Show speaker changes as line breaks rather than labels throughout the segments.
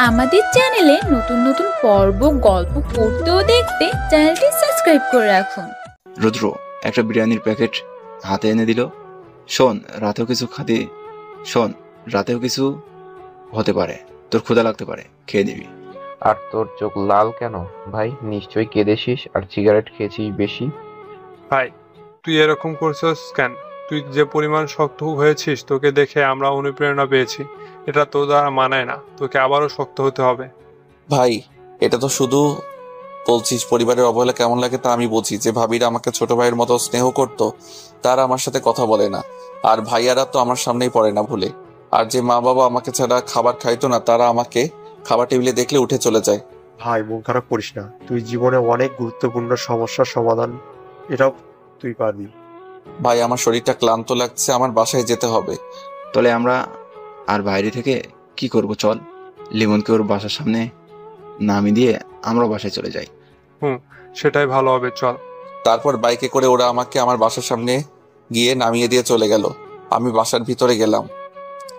আমাদের চ্যানেলে নতুন নতুন পর্ব গল্প পড়তে ও দেখতে চ্যানেলটি সাবস্ক্রাইব করে রাখুন।
রুদ্র একটা বিরিয়ানির প্যাকেট হাতে এনে দিল। শোন, রাতেও কিছু খাতে শোন, রাতেও কিছু হতে পারে, তোর ক্ষুধা লাগতে পারে, খেয়ে দিবি।
আর তোর চোখ লাল কেন ভাই? নিশ্চয়ই কেঁদেছিস আর সিগারেট খেয়েছিস বেশি।
ভাই, তুই এরকম করছিস কেন? তুই যে পরিমাণ শক্ত হয়েছিস, তোকে দেখে আমরা অনুপ্রেরণা পেয়েছি। এটা তোর দ্বারা মানায় না, তোকে আবারও শক্ত হতে হবে।
ভাই, এটা তো শুধু বলছিস পরিবারের অবহেলা কেমন লাগে তা আমি বুঝি। যে ভাবিরা আমাকে ছোট ভাইয়ের মতো স্নেহ করত, তারা আমার সাথে কথা বলে না। আর ভাইয়ারা তো আমার সামনেই পড়ে না ভুলে। আর যে মা বাবা আমাকে ছাড়া খাবার খাইতো না, তারা আমাকে খাবার টেবিলে দেখলে উঠে চলে যায়।
ভাই, মন খারাপ করিস না। তুই জীবনে অনেক গুরুত্বপূর্ণ সমস্যার সমাধান, এটাও তুই পারবি।
ভাই, আমার শরীরটা ক্লান্ত লাগছে, আমার বাসায় যেতে হবে।
তাহলে আমরা আর বাইরে থেকে কি করব? চল, লিমনকে ওর বাসার সামনে নামিয়ে দিয়ে আমরা বাসায় চলে যাই।
সেটাই ভালো হবে, চল।
তারপর বাইকে করে ওরা আমাকে আমার বাসার সামনে গিয়ে নামিয়ে দিয়ে চলে গেল। আমি বাসার ভিতরে গেলাম,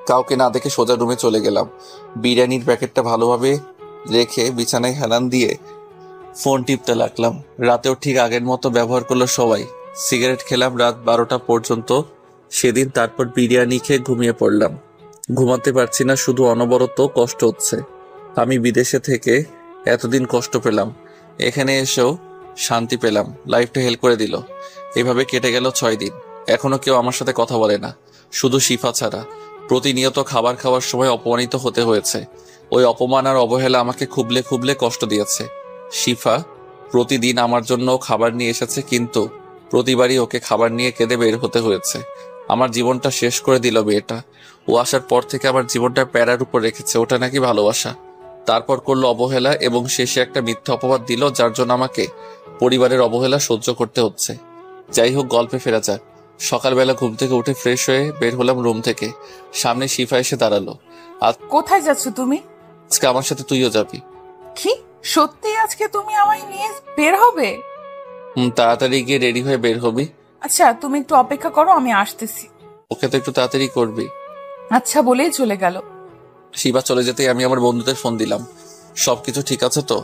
কাউকে না দেখে সোজা রুমে চলে গেলাম। বিরিয়ানির প্যাকেটটা ভালোভাবে রেখে বিছানায় হেলান দিয়ে ফোন টিপতে লাগলাম। রাতেও ঠিক আগের মতো ব্যবহার করলো সবাই। সিগারেট খেলাম রাত 12টা পর্যন্ত সেদিন। তারপর বিরিয়ানি খেয়ে ঘুমিয়ে পড়লাম। ঘুমাতে পারছি না, শুধু অনবরত কষ্ট হচ্ছে। আমি বিদেশে থেকে এতদিন কষ্ট পেলাম, এখানে এসেও শান্তি পেলাম। লাইফটা হেল্প করে দিল। এভাবে কেটে গেল 6 দিন। এখনো কেউ আমার সাথে কথা বলে না, শুধু শিফা ছাড়া। প্রতিনিয়ত খাবার খাওয়ার সময় অপমানিত হতে হয়েছে। ওই অপমান আর অবহেলা আমাকে খুবলে খুবলে কষ্ট দিয়েছে। শিফা প্রতিদিন আমার জন্য খাবার নিয়ে এসেছে, কিন্তু প্রতিবারই ওকে খাবার নিয়ে কেঁদে বের হতে হয়েছে। আমার জীবনটা শেষ করে দিল মেয়েটা। ও আসার পর থেকে আমার জীবনটা প্যারার উপর রেখেছে, ওটা নাকি ভালোবাসা। তারপর করলো অবহেলা এবং শেষে একটা মিথ্যা অপবাদ দিল, যার জন্য আমাকে পরিবারের অবহেলা সহ্য করতে হচ্ছে। যাই হোক, গল্পে ফেরা যাক। সকালবেলা ঘুম থেকে উঠে ফ্রেশ হয়ে বের হলাম রুম থেকে। সামনে শিফা এসে দাঁড়ালো।
কোথায় যাচ্ছ তুমি?
আজকে আমার সাথে তুইও যাবি।
কি সত্যি আজকে তুমি আমায় নিয়ে বের হবে?
তাড়াতাড়ি গিয়ে রেডি হয়ে বের হবি।
আচ্ছা, তুমি একটু অপেক্ষা করো, আমি আসতেছি।
ওকে তো একটু তাড়াতাড়ি করবি।
আচ্ছা বলেই চলে গেল।
শিবা চলে যেতেই আমি আমার বন্ধুদের ফোন দিলাম। সবকিছু ঠিক আছে তো?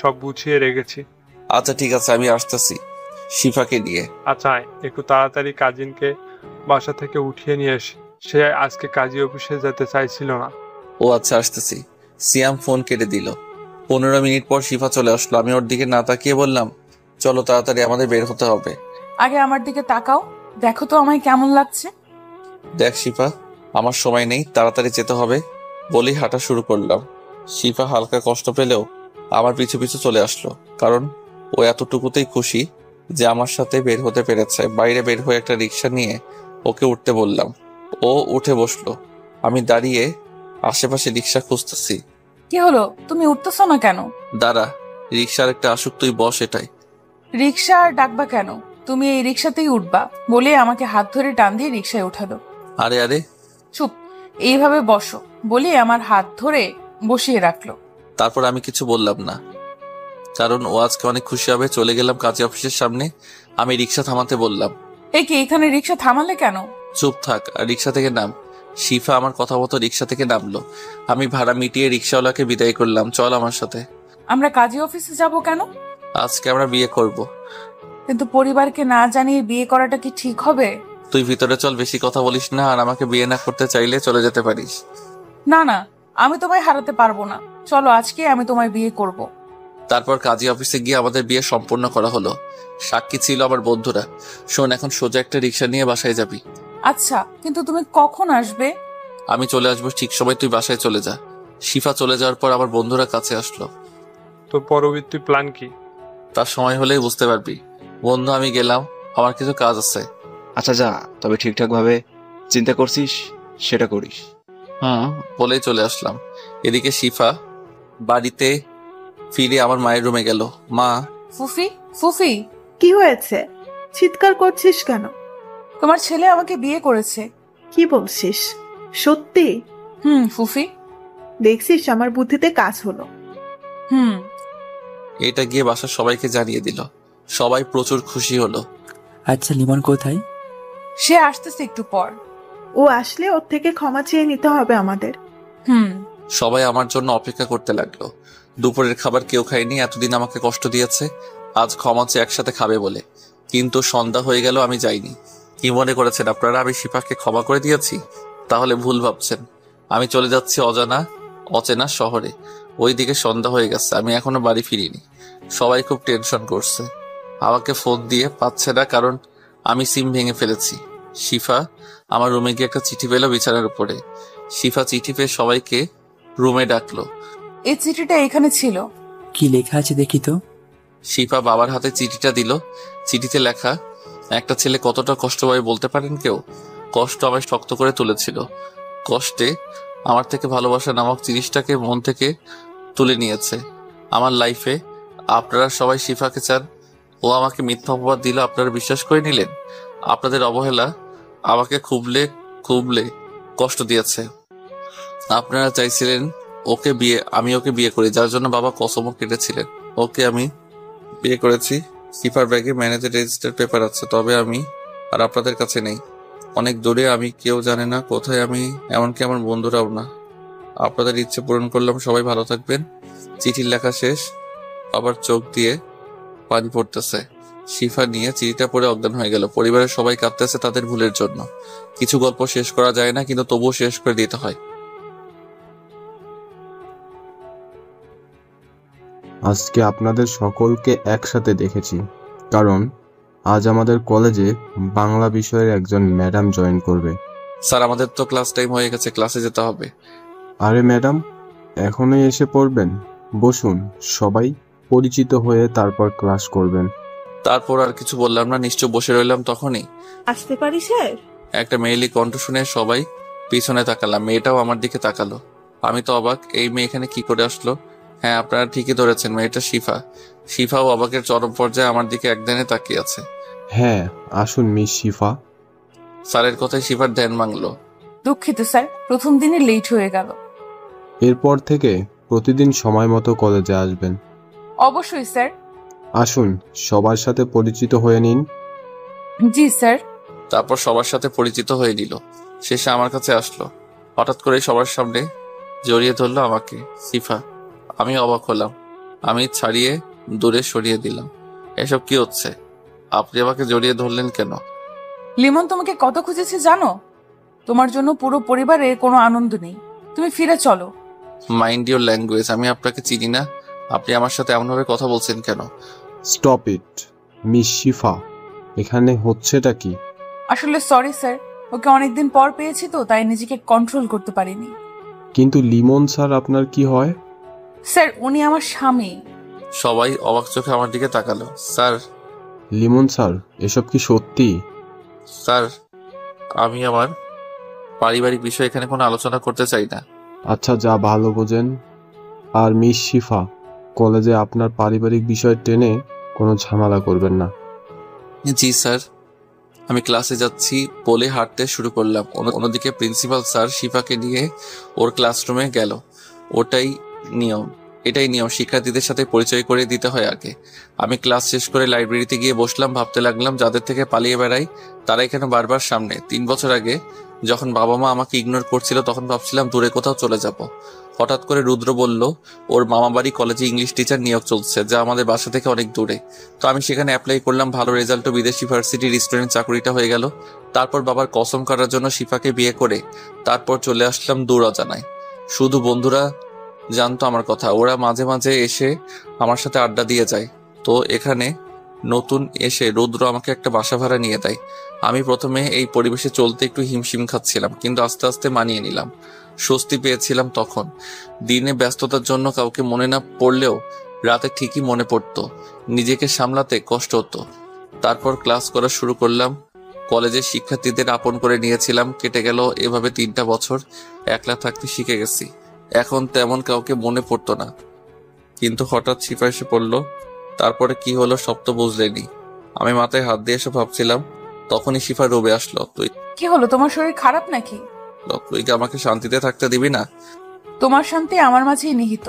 সব গুছিয়ে রেখেছি।
আচ্ছা ঠিক আছে, আমি আসতেছি শিফাকে নিয়ে।
আচ্ছা, একটু তাড়াতাড়ি কাজিনকে বাসা থেকে উঠিয়ে নিয়ে এসে, সে আজকে কাজী অফিসে যেতে চাইছিল না।
ও আচ্ছা, আসতেছি। সিয়াম ফোন কেটে দিল। 15 মিনিট পর শিফা চলে আসলো। আমি ওর দিকে না তাকিয়ে বললাম, চলো তাড়াতাড়ি, আমাদের বের হতে হবে।
আগে আমার দিকে তাকাও, দেখো তো আমায় কেমন লাগছে।
দেখ শিফা, আমার সময় নেই, তাড়াতাড়ি যেতে হবে বলেই হাঁটা শুরু করলাম। শিফা হালকা কষ্ট পেলেও আমার পিছু পিছু চলে আসলো, কারণ ও এতটুকুতেই খুশি যে আমার সাথে বের হতে পেরেছে। বাইরে বের হয়ে একটা রিক্সা নিয়ে ওকে উঠতে বললাম। ও উঠে বসলো। আমি দাঁড়িয়ে আশেপাশে রিক্সা খুঁজতেছি।
কি হলো, তুমি উঠতেছো না কেন?
দাঁড়া, রিক্সার একটা আসুক, তুই বস এটাই।
রিক্সা আর ডাকবা কেন? তুমি এই রিক্সাতেই উঠবা বলে আমাকে হাত ধরে টান দিয়ে রিক্সায় উঠালো।
আরে আরে,
চুপ, এইভাবে বসো বলে আমার হাত ধরে বসিয়ে রাখলো।
তারপর আমি কিছু বললাম না, কারণ ও আজকে অনেক খুশি হবে। চলে গেলাম কাজী অফিসের সামনে। আমি রিক্সা থামাতে বললাম।
এই কি, এখানে রিক্সা থামালে কেন?
চুপ থাক আর রিক্সা থেকে নাম। শিফা আমার কথা মতো রিক্সা থেকে নামলো। আমি ভাড়া মিটিয়ে রিক্সাওয়ালাকে বিদায় করলাম। চল আমার সাথে।
আমরা কাজী অফিসে যাব কেন?
আজকে আমরা বিয়ে করব।
কিন্তু পরিবারকে না জানিয়ে বিয়ে করাটা কি ঠিক হবে?
তুই ভিতরে চল, বেশি কথা বলিস না। আর আমাকে বিয়ে না করতে চাইলে চলে যেতে পারিস।
না না, আমি তোমায় হারাতে পারবো না। চলো, আজকে আমি তোমায় বিয়ে করব।
তারপর কাজী অফিসে গিয়ে আমাদের বিয়ে সম্পূর্ণ করা হলো। সাক্ষী ছিল আমার বন্ধুরা। শোন, এখন সোজা একটা রিক্সা নিয়ে বাসায় যাবি।
আচ্ছা, কিন্তু তুমি কখন আসবে?
আমি চলে আসবো ঠিক সময়, তুই বাসায় চলে যা। শিফা চলে যাওয়ার পর আমার বন্ধুরা কাছে আসলো।
তো পরবর্তী প্ল্যান কি?
তার সময় হলেই বুঝতে পারবি। বন্ধু, আমি গেলাম, আমার কিছু কাজ আছে।
আচ্ছা যা, তবে ঠিকঠাক ভাবে চিন্তা করছিস সেটা করিস।
বলেই চলে আসলাম। এদিকে শিফা বাড়িতে ফিরে আমার মায়ের রুমে গেল। মা।
ফুফি, ফুফি,
কি হয়েছে? চিৎকার করছিস কেন?
তোমার ছেলে আমাকে বিয়ে করেছে।
কি বলছিস? সত্যি?
ফুফি।
দেখছিস, আমার বুদ্ধিতে কাজ হলো।
এটা গিয়ে বাসার সবাইকে জানিয়ে দিল। সবাই প্রচুর খুশি হলো।
আচ্ছা, লিমন কোথায়?
সে আসতেছে একটু পর।
ও আসলে ওর থেকে ক্ষমা চেয়ে নিতে হবে আমাদের।
সবাই আমার জন্য অপেক্ষা করতে লাগলো। দুপুরের খাবার কেউ খায়নি, এতদিন আমাকে কষ্ট দিয়েছে, আজ ক্ষমা চেয়ে একসাথে খাবে বলে। কিন্তু সন্ধ্যা হয়ে গেল, আমি যাইনি। কি মনে করেছেন আপনারা আমি শিফাকে ক্ষমা করে দিয়েছি? তাহলে ভুল ভাবছেন। আমি চলে যাচ্ছি অচেনা শহরে। ওইদিকে সন্ধ্যা হয়ে গেছে, আমি এখনো বাড়ি ফিরিনি। সবাই খুব টেনশন করছে, আমাকে ফোন দিয়ে পাচ্ছে না, কারণ আমি সিম ভেঙে ফেলেছি। শিফা আমার রুমে গিয়ে একটা চিঠি পেল বিছানার উপরে। শিফা চিঠি পেয়ে সবাইকে রুমে ডাকলো।
এই চিঠিটা এখানে ছিল।
কি লেখা আছে দেখি তো।
শিফা বাবার হাতে চিঠিটা দিল। চিঠিতে লেখা, একটা ছেলে কতটা কষ্ট পায় বলতে পারেন কেউ? কষ্ট আমায় শক্ত করে তুলেছিল। কষ্টে আমার থেকে ভালোবাসা নামক জিনিসটাকে মন থেকে তুলে নিয়েছে আমার লাইফে। আপনারা সবাই শিফাকে চান, ও আমাকে মিথ্যা অপবাদ দিল, আপনারা বিশ্বাস করে নিলেন। আপনাদের অবহেলা আমাকে খুবলে কষ্ট দিয়েছে। আপনারা চাইছিলেন আমি ওকে বিয়ে করি, যার জন্য বাবা কসমও কেটেছিলেন। ওকে আমি বিয়ে করেছি। শিফার ব্যাগে ম্যারেজের রেজিস্টার পেপার আছে, তবে আমি আর আপনাদের কাছে নেই। অনেক দূরে, আমি, কেউ জানে না কোথায় আমি, এমনকি আমার বন্ধুরাও না। আপনাদের ইচ্ছে পূরণ করলাম, সবাই ভালো থাকবেন। চিঠির লেখা শেষ, আবার চোখ দিয়ে পানি পড়তেছে। শিফা নিয়ে চিঠিটা পড়ে অজ্ঞান হয়ে গেল। পরিবারের সবাই কাঁদতেছে তাদের ভুলের জন্য। কিছু গল্প শেষ করা যায় না, কিন্তু তবুও শেষ করে দিতে হয়।
আজকে আপনাদের সকলকে একসাথে দেখেছি, কারণ আজ আমাদের কলেজে বাংলা বিষয়ের একজন ম্যাডাম জয়েন করবে।
স্যার, আমাদের তো ক্লাস টাইম হয়ে গেছে, ক্লাসে যেতে হবে।
আরে ম্যাডাম, এখনই এসে পড়বেন? বসুন, সবাই পরিচিত হয়ে তারপর ক্লাস করবেন।
তারপর আর কিছু বললাম না, নিশ্চয় বসে রইলাম। তখনই
আসতে পারি স্যার?
একটা মেয়েলি কণ্ঠ শুনে সবাই পিছনে তাকালাম। মেয়েটাও আমার দিকে তাকালো। আমি তো অবাক, এই মেয়ে এখানে কি করে আসলো? হ্যাঁ, আপনারা ঠিকই ধরেছেন, মেয়েটা শিফা। শিফাও অবাকের চরম পর্যায়ে আমার দিকে একদিনে তাকিয়ে আছে।
হ্যাঁ, আসুন মিস শিফা।
স্যারের কথায় শিফার ধ্যান ভাঙলো।
দুঃখিত স্যার, প্রথম দিনে লেট হয়ে গেল।
এরপর থেকে প্রতিদিন সময় মতো কলেজে আসবেন।
অবশ্যই স্যার।
আসুন, সবার সাথে পরিচিত হয়ে নিন।
জি স্যার।
তারপর সবার সাথে পরিচিত হয়ে নিল। শেষে আমার কাছে আসলো। হঠাৎ করে সবার সামনে জড়িয়ে ধরলো আমাকে। শিফা, আমি অবাক হলাম। আমি ছাড়িয়ে দূরে সরিয়ে দিলাম। এসব কি হচ্ছে? আপনি আমাকে জড়িয়ে ধরলেন কেন?
লিমন তোমাকে কত খুঁজেছে জানো? তোমার জন্য পুরো পরিবারের কোনো আনন্দ নেই। তুমি ফিরে চলো।
Mind your language. আমি আপনাকে চিনি না, আপনি আমার সাথে এমনভাবে কথা বলছেন কেন?
স্টপ ইট মিস শিফা, এখানে হচ্ছেটা কি?
আসলে সরি স্যার, ওকে অনেকদিন পর পেয়েছি তো, তাই নিজেকে কন্ট্রোল করতে পারিনি।
কিন্তু লিমন স্যার আপনার কি হয়?
স্যার, উনি আমার স্বামী।
সবাই অবাক চোখে আমার দিকে তাকালো। স্যার।
লিমন স্যার, এসব কি সত্যি?
স্যার, আমি আমার পারিবারিক বিষয় এখানে কোনো আলোচনা করতে চাই না।
আচ্ছা, যা ভালো বোঝেন। আর মিস শিফা, কলেজে আপনার পারিবারিক বিষয় টেনে কোনো ঝামেলা করবেন না।
জি স্যার। আমি ক্লাসে যাচ্ছি বলে হাঁটতে শুরু করলাম। অন্যদিকে প্রিন্সিপাল স্যার শিফাকে নিয়ে ওর ক্লাসরুমে গেল। এটাই নিয়ম, শিক্ষার্থীদের সাথে পরিচয় করে দিতে হয় আগে। আমি ক্লাস শেষ করে লাইব্রেরিতে গিয়ে বসলাম। ভাবতে লাগলাম, যাদের থেকে পালিয়ে বেড়াই তারাই কেন বারবার সামনে। 3 বছর আগে যখন বাবা মা আমাকে ইগনোর করছিল, তখন ভাবছিলাম দূরে কোথাও চলে যাব। হঠাৎ করে রুদ্র বলল ওর মামা বাড়ি কলেজে ইংলিশ টিচার নিয়োগ চলছে, যা আমাদের বাসা থেকে অনেক দূরে। তো আমি সেখানে অ্যাপ্লাই করলাম। ভালো রেজাল্টও বিদেশি ভার্সিটি রেস্টুরেন্ট চাকরিটা হয়ে গেল। তারপর বাবার কসম করার জন্য শিফাকে বিয়ে করে তারপর চলে আসলাম দূর অজানায়। শুধু বন্ধুরা জানতো আমার কথা, ওরা মাঝে মাঝে এসে আমার সাথে আড্ডা দিয়ে যায়। তো এখানে নতুন এসে রুদ্র আমাকে একটা বাসা ভাড়া নিয়ে দেয়। আমি প্রথমে এই পরিবেশে চলতে একটু হিমশিম খাচ্ছিলাম, কিন্তু আস্তে আস্তে মানিয়ে নিলাম। স্বস্তি পেয়েছিলাম তখন। দিনে ব্যস্ততার জন্য কাউকে মনে না পড়লেও রাতে ঠিকই মনে পড়তো। নিজেকে সামলাতে কষ্ট হতো। তারপর ক্লাস করা শুরু করলাম। কলেজের শিক্ষার্থীদের আপন করে নিয়েছিলাম। কেটে গেল এভাবে 3টা বছর। একলা থাকতে শিখে গেছি। এখন তেমন কাউকে মনে পড়তো না। কিন্তু হঠাৎ শিফা এসে পড়ল। তারপরে কি হলো সব তো বুঝলেনি। আমি মাথায় হাত দিয়ে এসে ভাবছিলাম, তখনই শিফা রুবে আসলো।
কি হলো, তোমার শরীর খারাপ নাকি?
তুই কি আমাকে শান্তিতে থাকতে দিবি না?
তোমার শান্তি আমার মাঝেই নিহিত।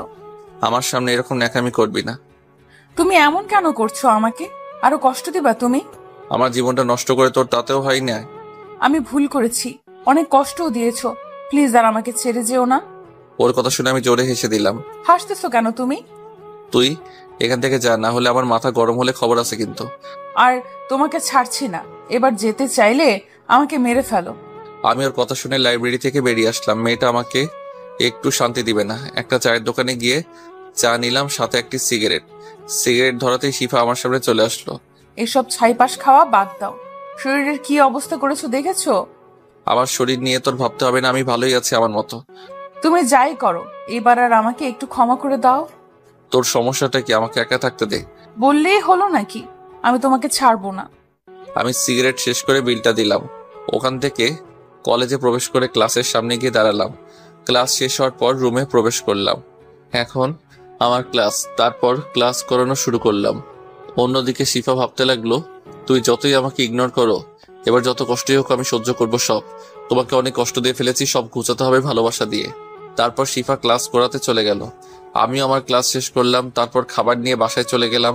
আমার সামনে এরকম ন্যাকামি করবি না।
তুমি এমন কেন করছো? আমাকে আরো কষ্ট দিবা তুমি?
আমার জীবনটা নষ্ট করে তোর তাতেও হয় না।
আমি ভুল করেছি, অনেক কষ্টও দিয়েছো। প্লিজ আর আমাকে ছেড়ে যেও না।
ওর কথা শুনে আমি জোরে হেসে দিলাম।
হাসতেছো কেন তুমি?
তুই এখান থেকে যা, না হলে আমার মাথা গরম হলে খবর আছে কিন্তু।
আর তোমাকে ছাড়ছি না, এবার যেতে চাইলে আমাকে মেরে ফেলো।
আমি ওর কথা শুনে লাইব্রেরি থেকে বেরিয়ে আসলাম। মেয়েটা আমাকে একটু শান্তি দিবে না। একটা চায়ের দোকানে গিয়ে চা নিলাম, সাথে একটি সিগারেট ধরাতেই শিফা আমার সামনে চলে আসলো।
এসব ছাইপাশ খাওয়া বাদ দাও। শরীরের কি অবস্থা করেছো দেখেছো?
আমার শরীর নিয়ে তোর ভাবতে হবে না, আমি ভালোই আছি আমার মতো।
তুমি যাই করো, এবার আর আমাকে একটু ক্ষমা করে দাও।
তোর সমস্যাটা কি? আমাকে একা থাকতে দে।
বললেই হলো নাকি? আমি তোমাকে ছাড়বো না।
আমি সিগারেট শেষ করে বিলটা দিলাম। ওখান থেকে কলেজে প্রবেশ করে ক্লাসের সামনে গিয়ে দাঁড়ালাম। ক্লাস শেষ হওয়ার পর রুমে প্রবেশ করলাম। এখন আমার ক্লাস, তারপর ক্লাস করানো শুরু করলাম। অন্যদিকে শিফা ভাবতে লাগলো, তুই যতই আমাকে ইগনোর করো, এবার যত কষ্টই হোক আমি সহ্য করব সব। তোমাকে অনেক কষ্ট দিয়ে ফেলেছি, সব ঘুচাতে হবে ভালোবাসা দিয়ে। তারপর শিফা ক্লাস করাতে চলে গেল। আমিও আমার ক্লাস শেষ করলাম। তারপর খাবার নিয়ে বাসায় চলে গেলাম।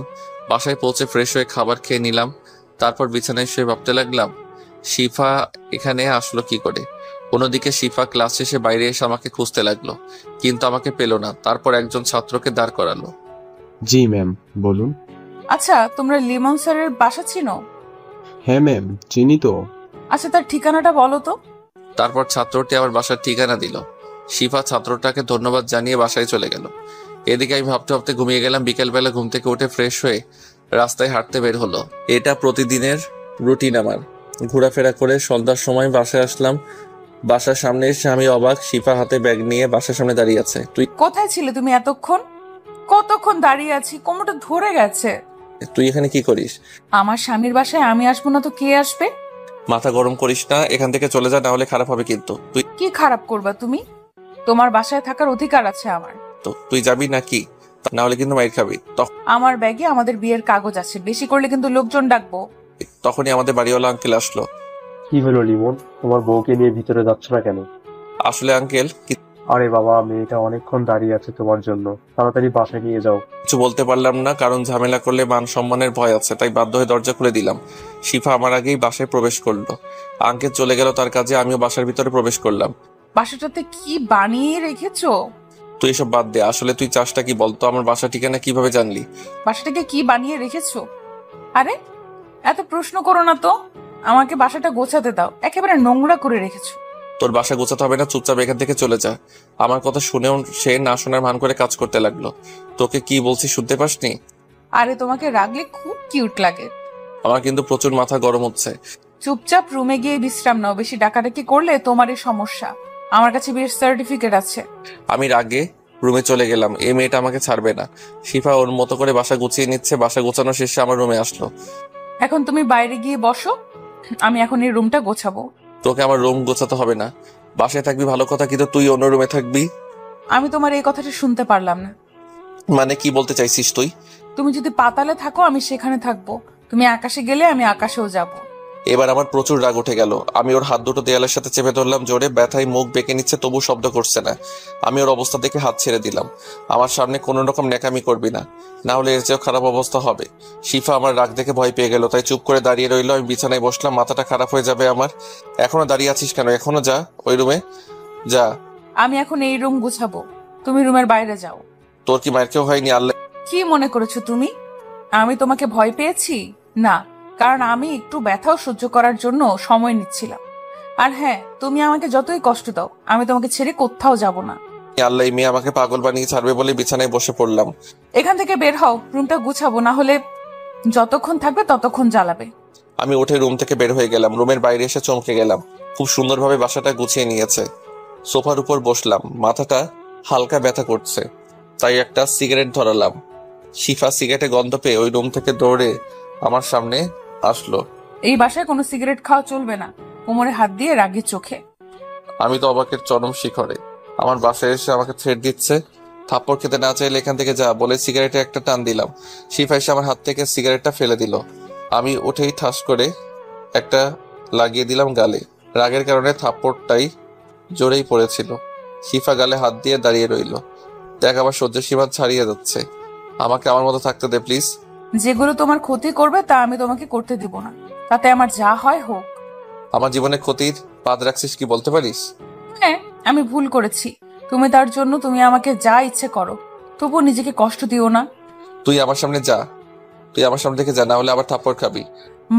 বাসায় পৌঁছে ফ্রেশ হয়ে খাবার খেয়ে নিলাম। তারপর বিছানায় শুয়ে ভাবতে লাগলাম, শিফা এখানে আসলো কি করে। অন্যদিকে শিফা ক্লাস শেষে বাইরে এসে আমাকে খুঁজতে লাগলো, কিন্তু আমাকে পেল না। তারপর একজন ছাত্রকে দাঁড় করালো।
জি ম্যাম, বলুন।
আচ্ছা, তোমরা লিমন স্যারের বাসা চিনো?
হ্যাঁ ম্যাম, চিনি তো।
আচ্ছা, তার ঠিকানাটা বলো তো।
তারপর ছাত্রটি আমার বাসার ঠিকানা দিল। শিফা ছাত্রটাকে ধন্যবাদ জানিয়ে বাসায় চলে গেল। এদিকে আমি ভাবতে ভাবতে ঘুমিয়ে গেলাম। বিকেলবেলা ঘুম থেকে উঠে ফ্রেশ হয়ে রাস্তায় হাঁটতে বের হলো। এটা প্রতিদিনের রুটিন আমার। ঘোরাফেরা করে সন্ধ্যার সময় বাসায় আসলাম। বাসার সামনে এসে আমি অবাক, শিফা হাতে ব্যাগ নিয়ে বাসার সামনে দাঁড়িয়ে আছে।
কোথায় ছিলে তুমি এতক্ষণ? কতক্ষণ দাঁড়িয়ে আছি, কোমরটা ধরে গেছে।
তুই এখানে কি করিস?
আমার স্বামীর বাসায় আমি আসবো না তো কে আসবে?
মাথা গরম করিস না, এখান থেকে চলে যা, না হলে খারাপ হবে কিন্তু।
কি খারাপ করবা তুমি? তোমার বাসায় থাকার অধিকার আছে আমার।
তুই যাবি নাকি? না হলে কিন্তু মাইর খাবি।
আমার ব্যাগে আমাদের বিয়ের কাগজ আছে, বেশি করলে কিন্তু লোকজন ডাকবো।
তখনই আমাদের বাড়িওয়ালা আঙ্কেল আসলো।
কি হলো লিমন, তোমার বউকে নিয়ে ভিতরে যাচ্ছ না কেন?
আসলে আঙ্কেল,
আরে বাবা, মেয়েটা অনেকক্ষণ দাঁড়িয়ে আছে তোমার জন্য, তাড়াতাড়ি বাসায় নিয়ে যাও।
কিছু বলতে পারলাম না, কারণ ঝামেলা করলে মান সম্মানের ভয় আছে, তাই বাধ্য হয়ে দরজা খুলে দিলাম। শিফা আমার আগেই বাসায় প্রবেশ করলো। আঙ্কেল চলে গেল তার কাজে, আমিও বাসার ভিতরে প্রবেশ করলাম।
বাসাটাতে কি বানিয়ে রেখেছো?
তুই এসব বাদ দে, আসলে তুই চাষটা কি বলতো? আমার বাসা ঠিকানা কিভাবে জানলি?
বাসাটাকে কি বানিয়ে রেখেছো? আরে এত প্রশ্ন করো না তো, আমাকে বাসাটা গোছাতে দাও। একেবারে নোংরা করে রেখেছো।
তোর বাসা গোছাতে হবে না, চুপচাপ এখান থেকে চলে যা। আমার কথা শুনেও সে না শোনার ভান করে কাজ করতে লাগলো। তোকে কি বলছি শুনতে পাসনি?
আরে তোমাকে রাগলে খুব কিউট লাগে।
আমার কিন্তু প্রচুর মাথা গরম হচ্ছে।
চুপচাপ রুমে গিয়ে বিশ্রাম নাও, বেশি ডাকাডাকি করলে তোমারই সমস্যা। আমার কাছে বিয়ের সার্টিফিকেট আছে।
আমি রাগে রুমে চলে গেলাম। এই মেয়েটা আমাকে ছাড়বে না। শিফা ওর মতো করে বাসা গুছিয়ে নিচ্ছে। বাসা গোছানো শেষে আমার রুমে আসলো।
এখন তুমি বাইরে গিয়ে বসো, আমি এখন এই রুমটা গোছাবো।
তোকে আমার রুম গোছাতে হবে না। বাসায় থাকবি ভালো কথা, কিন্তু তুই অন্য রুমে থাকবি।
আমি তোমার এই কথাটা শুনতে পারলাম না।
মানে কি বলতে চাইছিস তুই?
তুমি যদি পাতালে থাকো আমি সেখানে থাকবো, তুমি আকাশে গেলে আমি আকাশেও যাব।
এবার আমার প্রচুর রাগ উঠে গেল। আমি ওর হাত দুটো দেয়ালের সাথে চেপে ধরলাম জোরে। ব্যথায় মুখ বেঁকে নিচ্ছে, তবু শব্দ করছে না। আমি ওর অবস্থা দেখে হাত ছেড়ে দিলাম। আমার সামনে কোনো রকম ন্যাকামি করবি না, না হলে এর চেয়েও খারাপ অবস্থা হবে। শিফা আমার রাগ দেখে ভয় পেয়ে গেল, তাই চুপ করে দাঁড়িয়ে রইলো। আমি বিছানায় বসলাম, মাথাটা খারাপ হয়ে যাবে আমার। এখনো দাঁড়িয়ে আছিস কেন? এখনো যা, ওই রুমে যা।
আমি এখন এই রুম গুছাবো, তুমি রুমের বাইরে যাও।
তোর কি মায়ের কেউ হয়নি? আল্লাহ,
কি মনে করেছো তুমি আমি তোমাকে ভয় পেয়েছি? না, কারণ আমি একটু ব্যথাও সহ্য করার জন্য সময় নিচ্ছিলাম। আর হ্যাঁ, তুমি আমাকে যতই কষ্ট দাও আমি তোমাকে ছেড়ে কোথাও যাব না।
আল্লাহ, এই মেয়ে আমাকে পাগল বানিয়ে ছাড়বে বলে বিছানায় বসে পড়লাম।
এখান থেকে বের হও, রুমটা গুছাবো, না হলে যতক্ষণ থাকবে ততক্ষণ জ্বালাবে।
আমি উঠে রুম থেকে বের হয়ে গেলাম। রুমের বাইরে এসে চমকে গেলাম। খুব সুন্দরভাবে বাসাটা গুছিয়ে নিয়েছে। সোফার উপর বসলাম, মাথাটা হালকা ব্যথা করছে, তাই একটা সিগারেট ধরালাম। শিফা সিগারেটে গন্ধ পেয়ে ওই রুম থেকে দৌড়ে আমার সামনে আসলো।
এই বাসায় কোনো সিগারেট খাওয়া চলবে না। কোমরে হাত দিয়ে রাগি চোখে।
আমি তো অবাকের চরম শিখরে। আমার বাসায় এসে আমাকে থ্রেট দিচ্ছে, থাপ্পড় খেতে না চাইলে এখান থেকে যা বলে সিগারেটে একটা টান দিলাম। শিফা এসে আমার হাত থেকে সিগারেটটা ফেলে দিল। আমি উঠেই ঠাস করে একটা লাগিয়ে দিলাম গালে। রাগের কারণে থাপ্পড়টাই জোরেই পড়েছিল। শিফা গালে হাত দিয়ে দাঁড়িয়ে রইল। দেখ, আমার সহ্য সীমা ছাড়িয়ে যাচ্ছে। আমাকে আমার মতো থাকতে দে প্লিজ।
যেগুলো তোমার ক্ষতি করবে তা আমি তোমাকে করতে দিব না, তাতে আমার যা হয় হোক।
আমার জীবনে ক্ষতির পাদ রাখছিস কি বলতে পারিস?
হ্যাঁ, আমি ভুল করেছি। তুমি তার জন্য তুমি আমাকে যা ইচ্ছে করো, তবু নিজেকে কষ্ট দিও না।
তুই আমার সামনে যা, তুই আমার সামনে থেকে যা, না হলে আবার থাপ্পড় খাবি।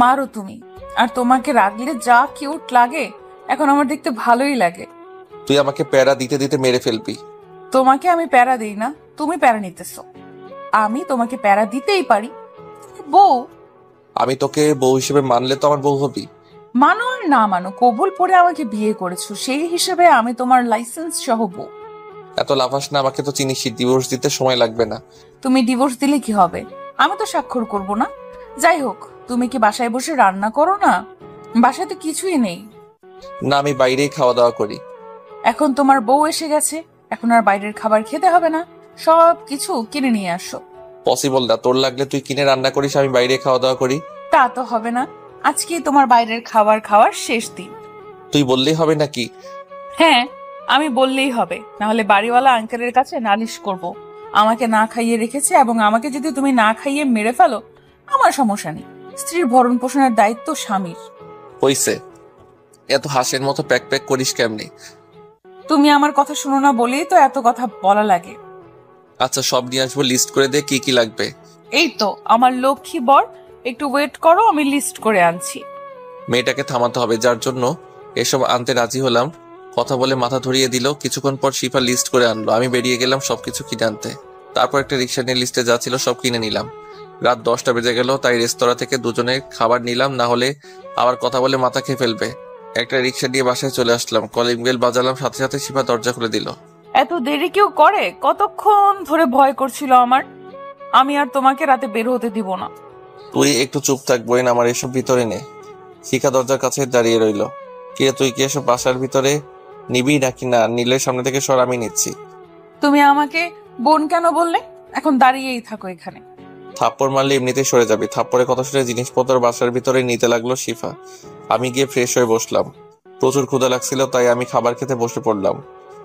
মারো তুমি, আর তোমাকে রাগলে যা কিউট লাগে, এখন আমার দেখতে ভালোই লাগে।
তুই আমাকে প্যারা দিতে দিতে মেরে ফেলবি।
তোমাকে আমি প্যারা দিই না, তুমি প্যারা নিতেছো। আমি তোমাকে প্যারা দিতেই পারি। বউ,
আমি তোকে বউ হিসেবে মানলে তো আমার বউ হবি।
মানো আর না মানো, কবুল পরে আমাকে বিয়ে করেছো, সেই হিসেবে আমি তোমার লাইসেন্স সহ বউ।
এত লাফাস না, আমাকে তো চিনিস, ডিভোর্স দিতে সময় লাগবে না।
তুমি ডিভোর্স দিলে কি হবে? আমি তো স্বাক্ষর করব না। যাই হোক, তুমি কি বাসায় বসে রান্না করো না? বাসায় তো কিছুই নেই।
না, আমি বাইরেই খাওয়া দাওয়া করি।
এখন তোমার বউ এসে গেছে, এখন আর বাইরের খাবার খেতে হবে না, সব কিছু কিনে নিয়ে আসো।
পসিবল না, তোর লাগলে তুই কিনে রান্না করিস, আমি বাইরে খাওয়া দাওয়া করি।
তা তো হবে না, আজকে তোমার বাইরের খাবার খাওয়ার শেষ দিন।
তুই বললেই হবে নাকি?
হ্যাঁ, আমি বললেই হবে, না হলে বাড়িওয়ালা আঙ্কেলের কাছে নালিশ করব। আমাকে না খাইয়ে রেখেছে, এবং আমাকে যদি তুমি না খাইয়ে মেরে ফেলো, আমার সমস্যা নেই। স্ত্রীর ভরণ পোষণের দায়িত্ব স্বামীর।
হইছে, এত হাসের মতো প্যাক প্যাক করিস কেমনি?
তুমি আমার কথা শুনো না বলেই তো এত কথা বলা লাগে।
আচ্ছা, সব নিয়ে আসবো, লিস্ট করে দে কি কি লাগবে।
এই তো আমার লক্ষ্মী বর, একটু ওয়েট করো, আমি লিস্ট করে আনছি।
মেয়েটাকে থামাতে হবে, যার জন্য এসব আনতে রাজি হলাম। কথা বলে মাথা ধরিয়ে দিল। কিছুক্ষণ পর শিফা লিস্ট করে আনলো, আমি বেরিয়ে গেলাম সবকিছু কিনে আনতে। তারপর একটা রিক্সা নিয়ে লিস্টে যা ছিল সব কিনে নিলাম। রাত 10টা বেজে গেল, তাই রেস্তোরাঁ থেকে দুজনে খাবার নিলাম, না হলে আবার কথা বলে মাথা খেয়ে ফেলবে। একটা রিক্সা নিয়ে বাসায় চলে আসলাম। কলিং বেল বাজালাম, সাথে সাথে শিফা দরজা খুলে দিল।
এত দেরি কেউ করে? কতক্ষণ ধরে ভয় করছিল আমার। আমি আর তোমাকে রাতে বের হতে দিব না।
তুই একটু চুপ থাক বোন, আমার এসব ভিতরে নে। শিখা দরজার কাছে দাঁড়িয়ে রইল। কিরে, তুই কি এসব বাসার ভিতরে নিবি নাকি না? নিলে সামনে থেকে সর, আমি নিচ্ছি।
তুমি আমাকে বোন কেন বললে? এখন দাঁড়িয়েই থাকো এখানে।
থাপ্পড় মারলে এমনিতেই সরে যাবি। থাপ্পড়ের কথা শুনে জিনিসপত্র বাসার ভিতরে নিতে লাগলো শিফা। আমি গিয়ে ফ্রেশ হয়ে বসলাম। প্রচুর ক্ষুধা লাগছিল, তাই আমি খাবার খেতে বসে পড়লাম।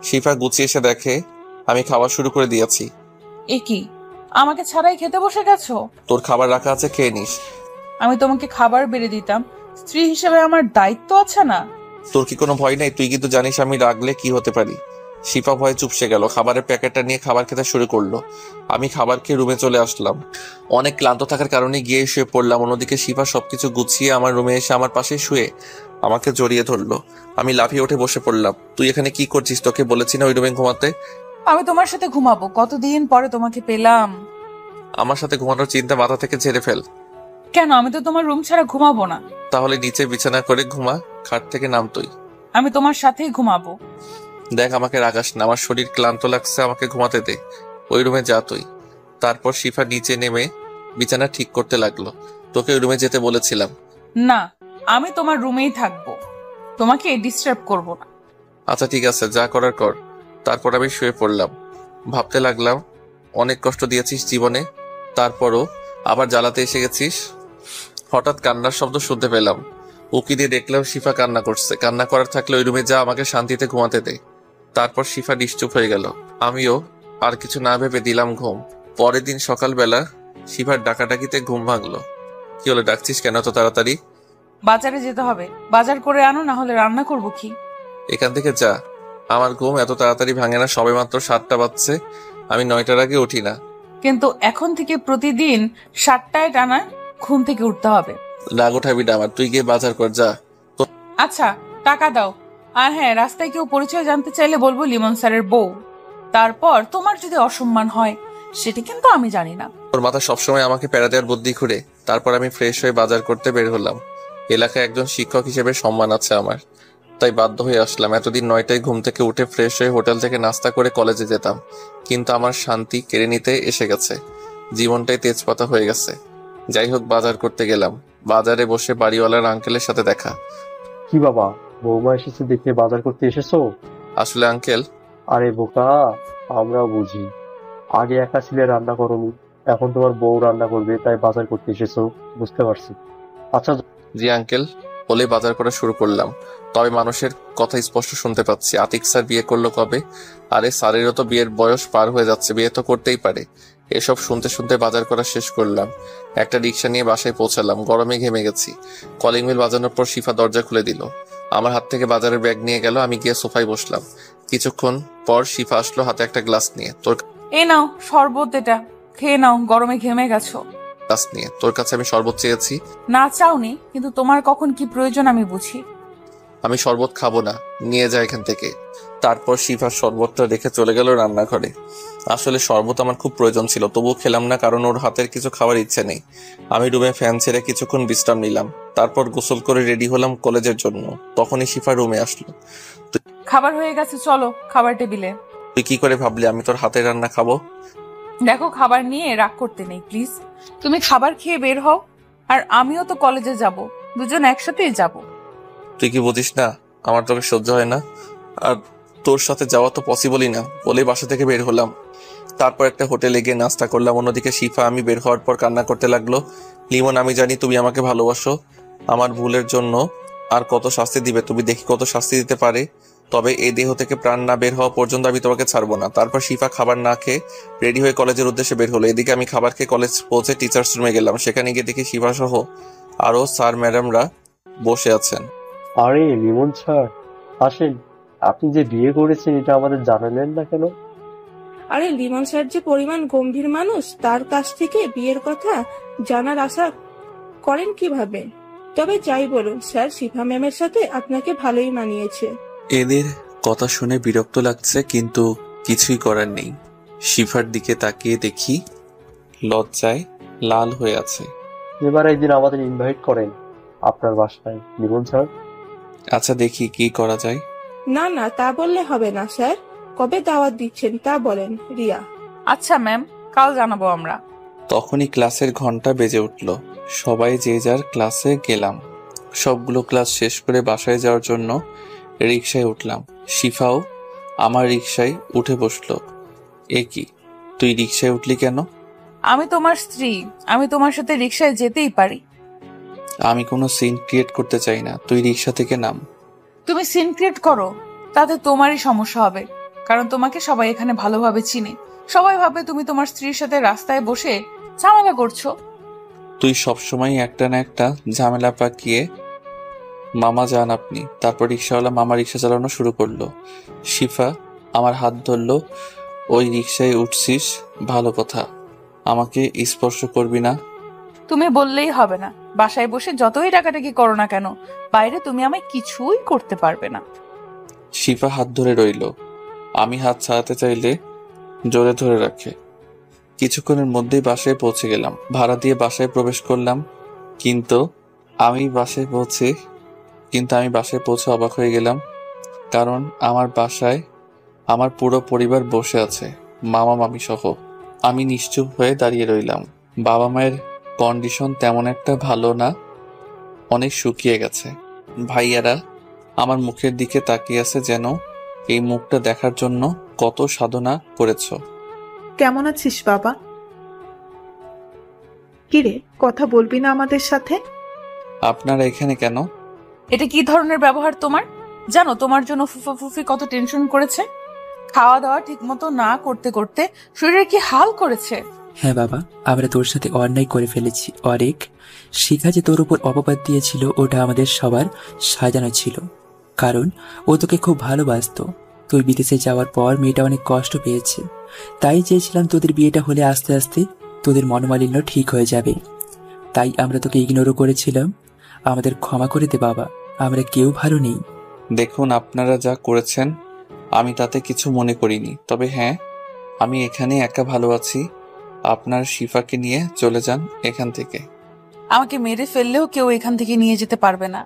শিফা গুছিয়ে এসে দেখে আমি খাবার শুরু করে দিয়েছি।
এ কি, আমাকে ছাড়াই খেতে বসে গেছো?
তোর খাবার রাখা আছে, খেয়ে নিস।
আমি তোমাকে খাবার বেড়ে দিতাম, স্ত্রী হিসেবে আমার দায়িত্ব আছে না?
তোর কি কোনো ভয় নাই? তুই কিন্তু জানিস আমি রাগলে কি হতে পারি। শিফা ভয়ে চুপসে গেল। খাবারের প্যাকেটটা নিয়ে খাবার খেতে শুরু করলো। আমি খাবার খেয়ে রুমে চলে আসলাম। অনেক ক্লান্ত থাকার কারণে গিয়ে শুয়ে পড়লাম। অন্যদিকে শিফা সবকিছু গুছিয়ে আমার রুমে এসে আমার পাশে শুয়ে আমাকে জড়িয়ে ধরলো। আমি লাফিয়ে উঠে বসে পড়লাম। তুই এখানে কি করছিস? তোকে বলেছি না ওই রুমে ঘুমাতে?
আমি তোমার সাথে ঘুমাবো, কতদিন পরে তোমাকে পেলাম।
আমার সাথে ঘুমানোর চিন্তা মাথা থেকে ঝেড়ে ফেল।
কেন? আমি তো তোমার রুম ছাড়া ঘুমাবো না।
তাহলে নিচে বিছানা করে ঘুমা, খাট থেকে নাম তুই।
আমি তোমার সাথেই ঘুমাবো।
দেখ, আমাকে রাগাস না, আমার শরীর ক্লান্ত লাগছে, আমাকে ঘুমাতে দে। ওই রুমে যা তুই। তারপর শিফা নিচে নেমে বিছানা ঠিক করতে লাগলো। তোকে ওই রুমে যেতে বলেছিলাম।
না, আমি তোমার রুমেই থাকবো, তোমাকে ডিস্টার্ব করব না।
আচ্ছা ঠিক আছে, যা করার কর। তারপর আমি শুয়ে পড়লাম। ভাবতে লাগলাম, অনেক কষ্ট দিয়েছিস জীবনে, তারপরও আবার জ্বালাতে এসে গেছিস। হঠাৎ কান্নার শব্দ শুনতে পেলাম। উকি দিয়ে দেখলাম শিফা কান্না করছে। কান্না করার থাকলে ওই রুমে যা, আমাকে শান্তিতে ঘুমাতে দে। তারপর শিফা নিশ্চুপ হয়ে গেল। আমিও আর কিছু না ভেবে দিলাম ঘুম। পরের দিন সকালবেলা শিফার ডাকাডাকিতে ঘুম ভাঙলো। কি হলো, ডাকছিস কেন এত তাড়াতাড়ি?
বাজারে যেতে হবে, বাজার করে আনো, না হলে রান্না করবো কি?
এখান থেকে যা। আমার ঘুম এত তাড়াতাড়ি ভাঙে না, সবে মাত্র 7টা বাজছে, আমি 9টার আগে উঠি না।
কিন্তু এখন থেকে প্রতিদিন 7টায় টানা ঘুম থেকে উঠতে হবে।
রাগ উঠাবি না আমার, তুই গিয়ে বাজার কর যা।
আচ্ছা, টাকা দাও। আর হ্যাঁ, রাস্তায় কেউ পরিচয় জানতে চাইলে বলবো লিমন স্যারের বউ। তারপর তোমার যদি অসম্মান হয়, সেটা কিন্তু আমি জানি না।
তোর মাথা সবসময় আমাকে প্যারা দেওয়ার বুদ্ধি ঘুরে। তারপর আমি ফ্রেশ হয়ে বাজার করতে বের হলাম। এলাকায় একজন শিক্ষক হিসেবে সম্মান আছে আমার, তাই বাধ্য হয়ে আসলাম। এতদিন 9টায় ঘুম থেকে উঠে ফ্রেশ হয়ে হোটেল থেকে নাস্তা করে কলেজে যেতাম, কিন্তু আমার শান্তি কেড়ে নিতে এসে গেছে। জীবনটাই তেজপাতা হয়ে গেছে। যাই হোক, বাজার করতে গেলাম। বাজারে বসে বাড়িওয়ালার আঙ্কেলের সাথে দেখা।
কি বাবা, বৌমা এসেছে দেখে বাজার করতে এসেছো?
আসলে আঙ্কেল,
আরে বোকা, আমরাও বুঝি। আগে একা ছিলে, রান্না করোনি, এখন তোমার বউ রান্না করবে, তাই বাজার করতে এসেছো, বুঝতে পারছি। আচ্ছা।
জি আঙ্কেল বলে বাজার করা শুরু করলাম। তবে মানুষের কথা স্পষ্ট শুনতে পাচ্ছি, আতিক স্যার বিয়ে করলো কবে? আরে স্যারেরও তো বিয়ের বয়স পার হয়ে যাচ্ছে, বিয়ে তো করতেই পারে। এসব শুনতে শুনতে বাজার করা শেষ করলাম। একটা রিক্সা নিয়ে বাসায় পৌঁছালাম। গরমে ঘেমে গেছি। কলিং বেল বাজানোর পর শিফা দরজা খুলে দিল। আমার হাত থেকে বাজারের ব্যাগ নিয়ে গেল। আমি গিয়ে সোফায় বসলাম। কিছুক্ষণ পর শিফা আসলো হাতে একটা গ্লাস নিয়ে। তোর
এই নাও শরবত, এটা খেয়ে নাও, গরমে ঘেমে গেছো।
গ্লাস নিয়ে তোর কাছে আমি শরবত চেয়েছি।
না চাওনি, কিন্তু তোমার কখন কি প্রয়োজন আমি বুঝি।
আমি শরবত খাবো না, নিয়ে যা এখান থেকে। তারপর শিফা শরবতটা রেখে চলে গেল রান্নাঘরে। আসলে শরবত আমার খুব প্রয়োজন ছিল, তবুও খেলাম না, কারণ ওর হাতের কিছু খাওয়ার ইচ্ছে নেই। আমি রুমে ফ্যান ছেড়ে কিছুক্ষণ বিশ্রাম নিলাম। তারপর গোসল করে রেডি হলাম কলেজের জন্য। তখনই শিফা রুমে আসলো।
খাবার হয়ে গেছে, চলো খাবার টেবিলে।
তুই কি করে ভাবলি আমি তোর হাতের রান্না খাবো?
দেখো, খাবার নিয়ে রাগ করতে নেই প্লিজ। তুমি খাবার খেয়ে বের হও, আর আমিও তো কলেজে যাব, দুজন একসাথেই যাব।
তুই কি বুঝিস না আমার তোকে সহ্য হয় না, আর তোর সাথে যাওয়া তো পসিবলই না বলে বাসা থেকে বের হলাম। তারপর একটা হোটেলে গিয়ে নাস্তা করলাম। অন্যদিকে শিফা আমি বের হওয়ার পর কান্না করতে লাগলো। লিমন, আমি জানি তুমি আমাকে ভালোবাসো, আমার ভুলের জন্য আর কত শাস্তি দিবে, তুমি দেখি কত শাস্তি দিতে পারে, তবে এই দেহ থেকে প্রাণ না বের হওয়া পর্যন্ত আমি তোমাকে ছাড়বো না। তারপর শিফা খাবার না খেয়ে রেডি হয়ে কলেজের উদ্দেশ্যে বের হলো। এদিকে আমি খাবার খেয়ে কলেজ পৌঁছে টিচার্স রুমে গেলাম। সেখানে গিয়ে দেখি শিফা সহ আরো স্যার ম্যাডামরা বসে আছেন।
আরে লিমন স্যার, আসেন। আপনি যে বিয়ে করেছেন এটা আমাদের জানালেন না কেন?
আরে লিমন স্যার যে পরিমাণ গম্ভীর মানুষ, তার কাছ থেকে বিয়ের কথা জানার আশা করেন কিভাবে? তবে যাই বলুন স্যার, শিফা ম্যামের সাথে আপনাকে ভালোই মানিয়েছে।
এদের কথা শুনে বিরক্ত লাগছে, কিন্তু কিছুই করার নেই। শিফার দিকে তাকিয়ে দেখি লজ্জায় লাল হয়ে আছে।
এবার একদিন আমাদের ইনভাইট করেন আপনার বাসায় লিমন স্যার।
আচ্ছা, দেখি কি করা যায়।
না না, তা বললে হবে না স্যার। কবে দাওয়াত দিচ্ছেন তা বলেন। রিয়া।
আচ্ছা ম্যাম, কাল জানাবো আমরা।
তখনই ক্লাসের ঘন্টা বেজে উঠল। সবাই যে যার ক্লাসে গেলাম। সবগুলো ক্লাস শেষ করে বাসায় যাওয়ার জন্য রিকশায় উঠলাম। শিফাও আমার রিকশায় উঠে বসলো। এ কি, তুই রিকশায় উঠলি কেন?
আমি তোমার স্ত্রী, আমি তোমার সাথে রিকশায় যেতেই পারি।
আমি কোনো সিন ক্রিয়েট করতে চাই না, তুই রিকশা থেকে নাম।
তুমি সিন ক্রিয়েট করো, তাতে তোমারই সমস্যা হবে, কারণ তোমাকে সবাই এখানে ভালোভাবে চিনে। সবাই ভাবে তুমি তোমার স্ত্রীর সাথে রাস্তায় বসে ঝামেলা করছো।
তুই সবসময় একটা না একটা ঝামেলা পাকিয়ে মামা যান আপনি। তারপর রিক্সাওয়ালা মামা রিক্সা চালানো শুরু করলো। শিফা আমার হাত ধরলো। ওই রিক্সায় উঠছিস, ভালো কথা, আমাকে স্পর্শ করবি না।
তুমি বললেই হবে না, বাসায় বসে যতই ডাকাডাকি করো না কেন, বাইরে তুমি আমায় কিছুই করতে পারবে না।
শিফা হাত ধরে রইল। আমি হাত ছাড়াতে চাইলে জোরে ধরে রাখে। কিছুক্ষণের মধ্যেই বাসায় পৌঁছে গেলাম। ভাড়া দিয়ে বাসায় প্রবেশ করলাম, কিন্তু আমি বাসায় পৌঁছে অবাক হয়ে গেলাম, কারণ আমার বাসায় আমার পুরো পরিবার বসে আছে, মামা মামি সহ। আমি নিশ্চুপ হয়ে দাঁড়িয়ে রইলাম। বাবা মায়ের কন্ডিশন তেমন একটা ভালো না, অনেক শুকিয়ে গেছে। ভাইয়ারা আমার মুখের দিকে তাকিয়ে আছে, যেন এই মুখটা দেখার জন্য কত সাধনা করেছ।
কেমন আছিস বাবা? কিরে, কথা বলবি না আমাদের সাথে?
আপনারা এখানে কেন?
এটা কি ধরনের ব্যবহার তোমার? জানো তোমার জন্য ফুফা ফুফি কত টেনশন করেছে? খাওয়া দাওয়া ঠিক মতো না করতে করতে শরীরে কি হাল করেছে।
হ্যাঁ বাবা, আমরা তোর সাথে অন্যায় করে ফেলেছি অনেক। শিখা যে তোর উপর অপবাদ দিয়েছিল, ওটা আমাদের সবার সাজানো ছিল, কারণ ও তোকে খুব ভালোবাসতো। তুই বিদেশে যাওয়ার পর মেয়েটা অনেক কষ্ট পেয়েছে, তাই চেয়েছিলাম তোদের বিয়েটা হলে আস্তে আস্তে তোদের মনোমালিন্য ঠিক হয়ে যাবে। তাই আমরা তোকে ইগনোরও করেছিলাম। আমাদের ক্ষমা করে দে বাবা, আমরা কেউ ভালো নেই।
দেখুন, আপনারা যা করেছেন আমি তাতে কিছু মনে করিনি, তবে হ্যাঁ, আমি এখানে একা ভালো আছি। আপনার শিফাকে নিয়ে চলে যান এখান থেকে।
আমাকে মেরে ফেললেও কেউ এখান থেকে নিয়ে যেতে পারবে না।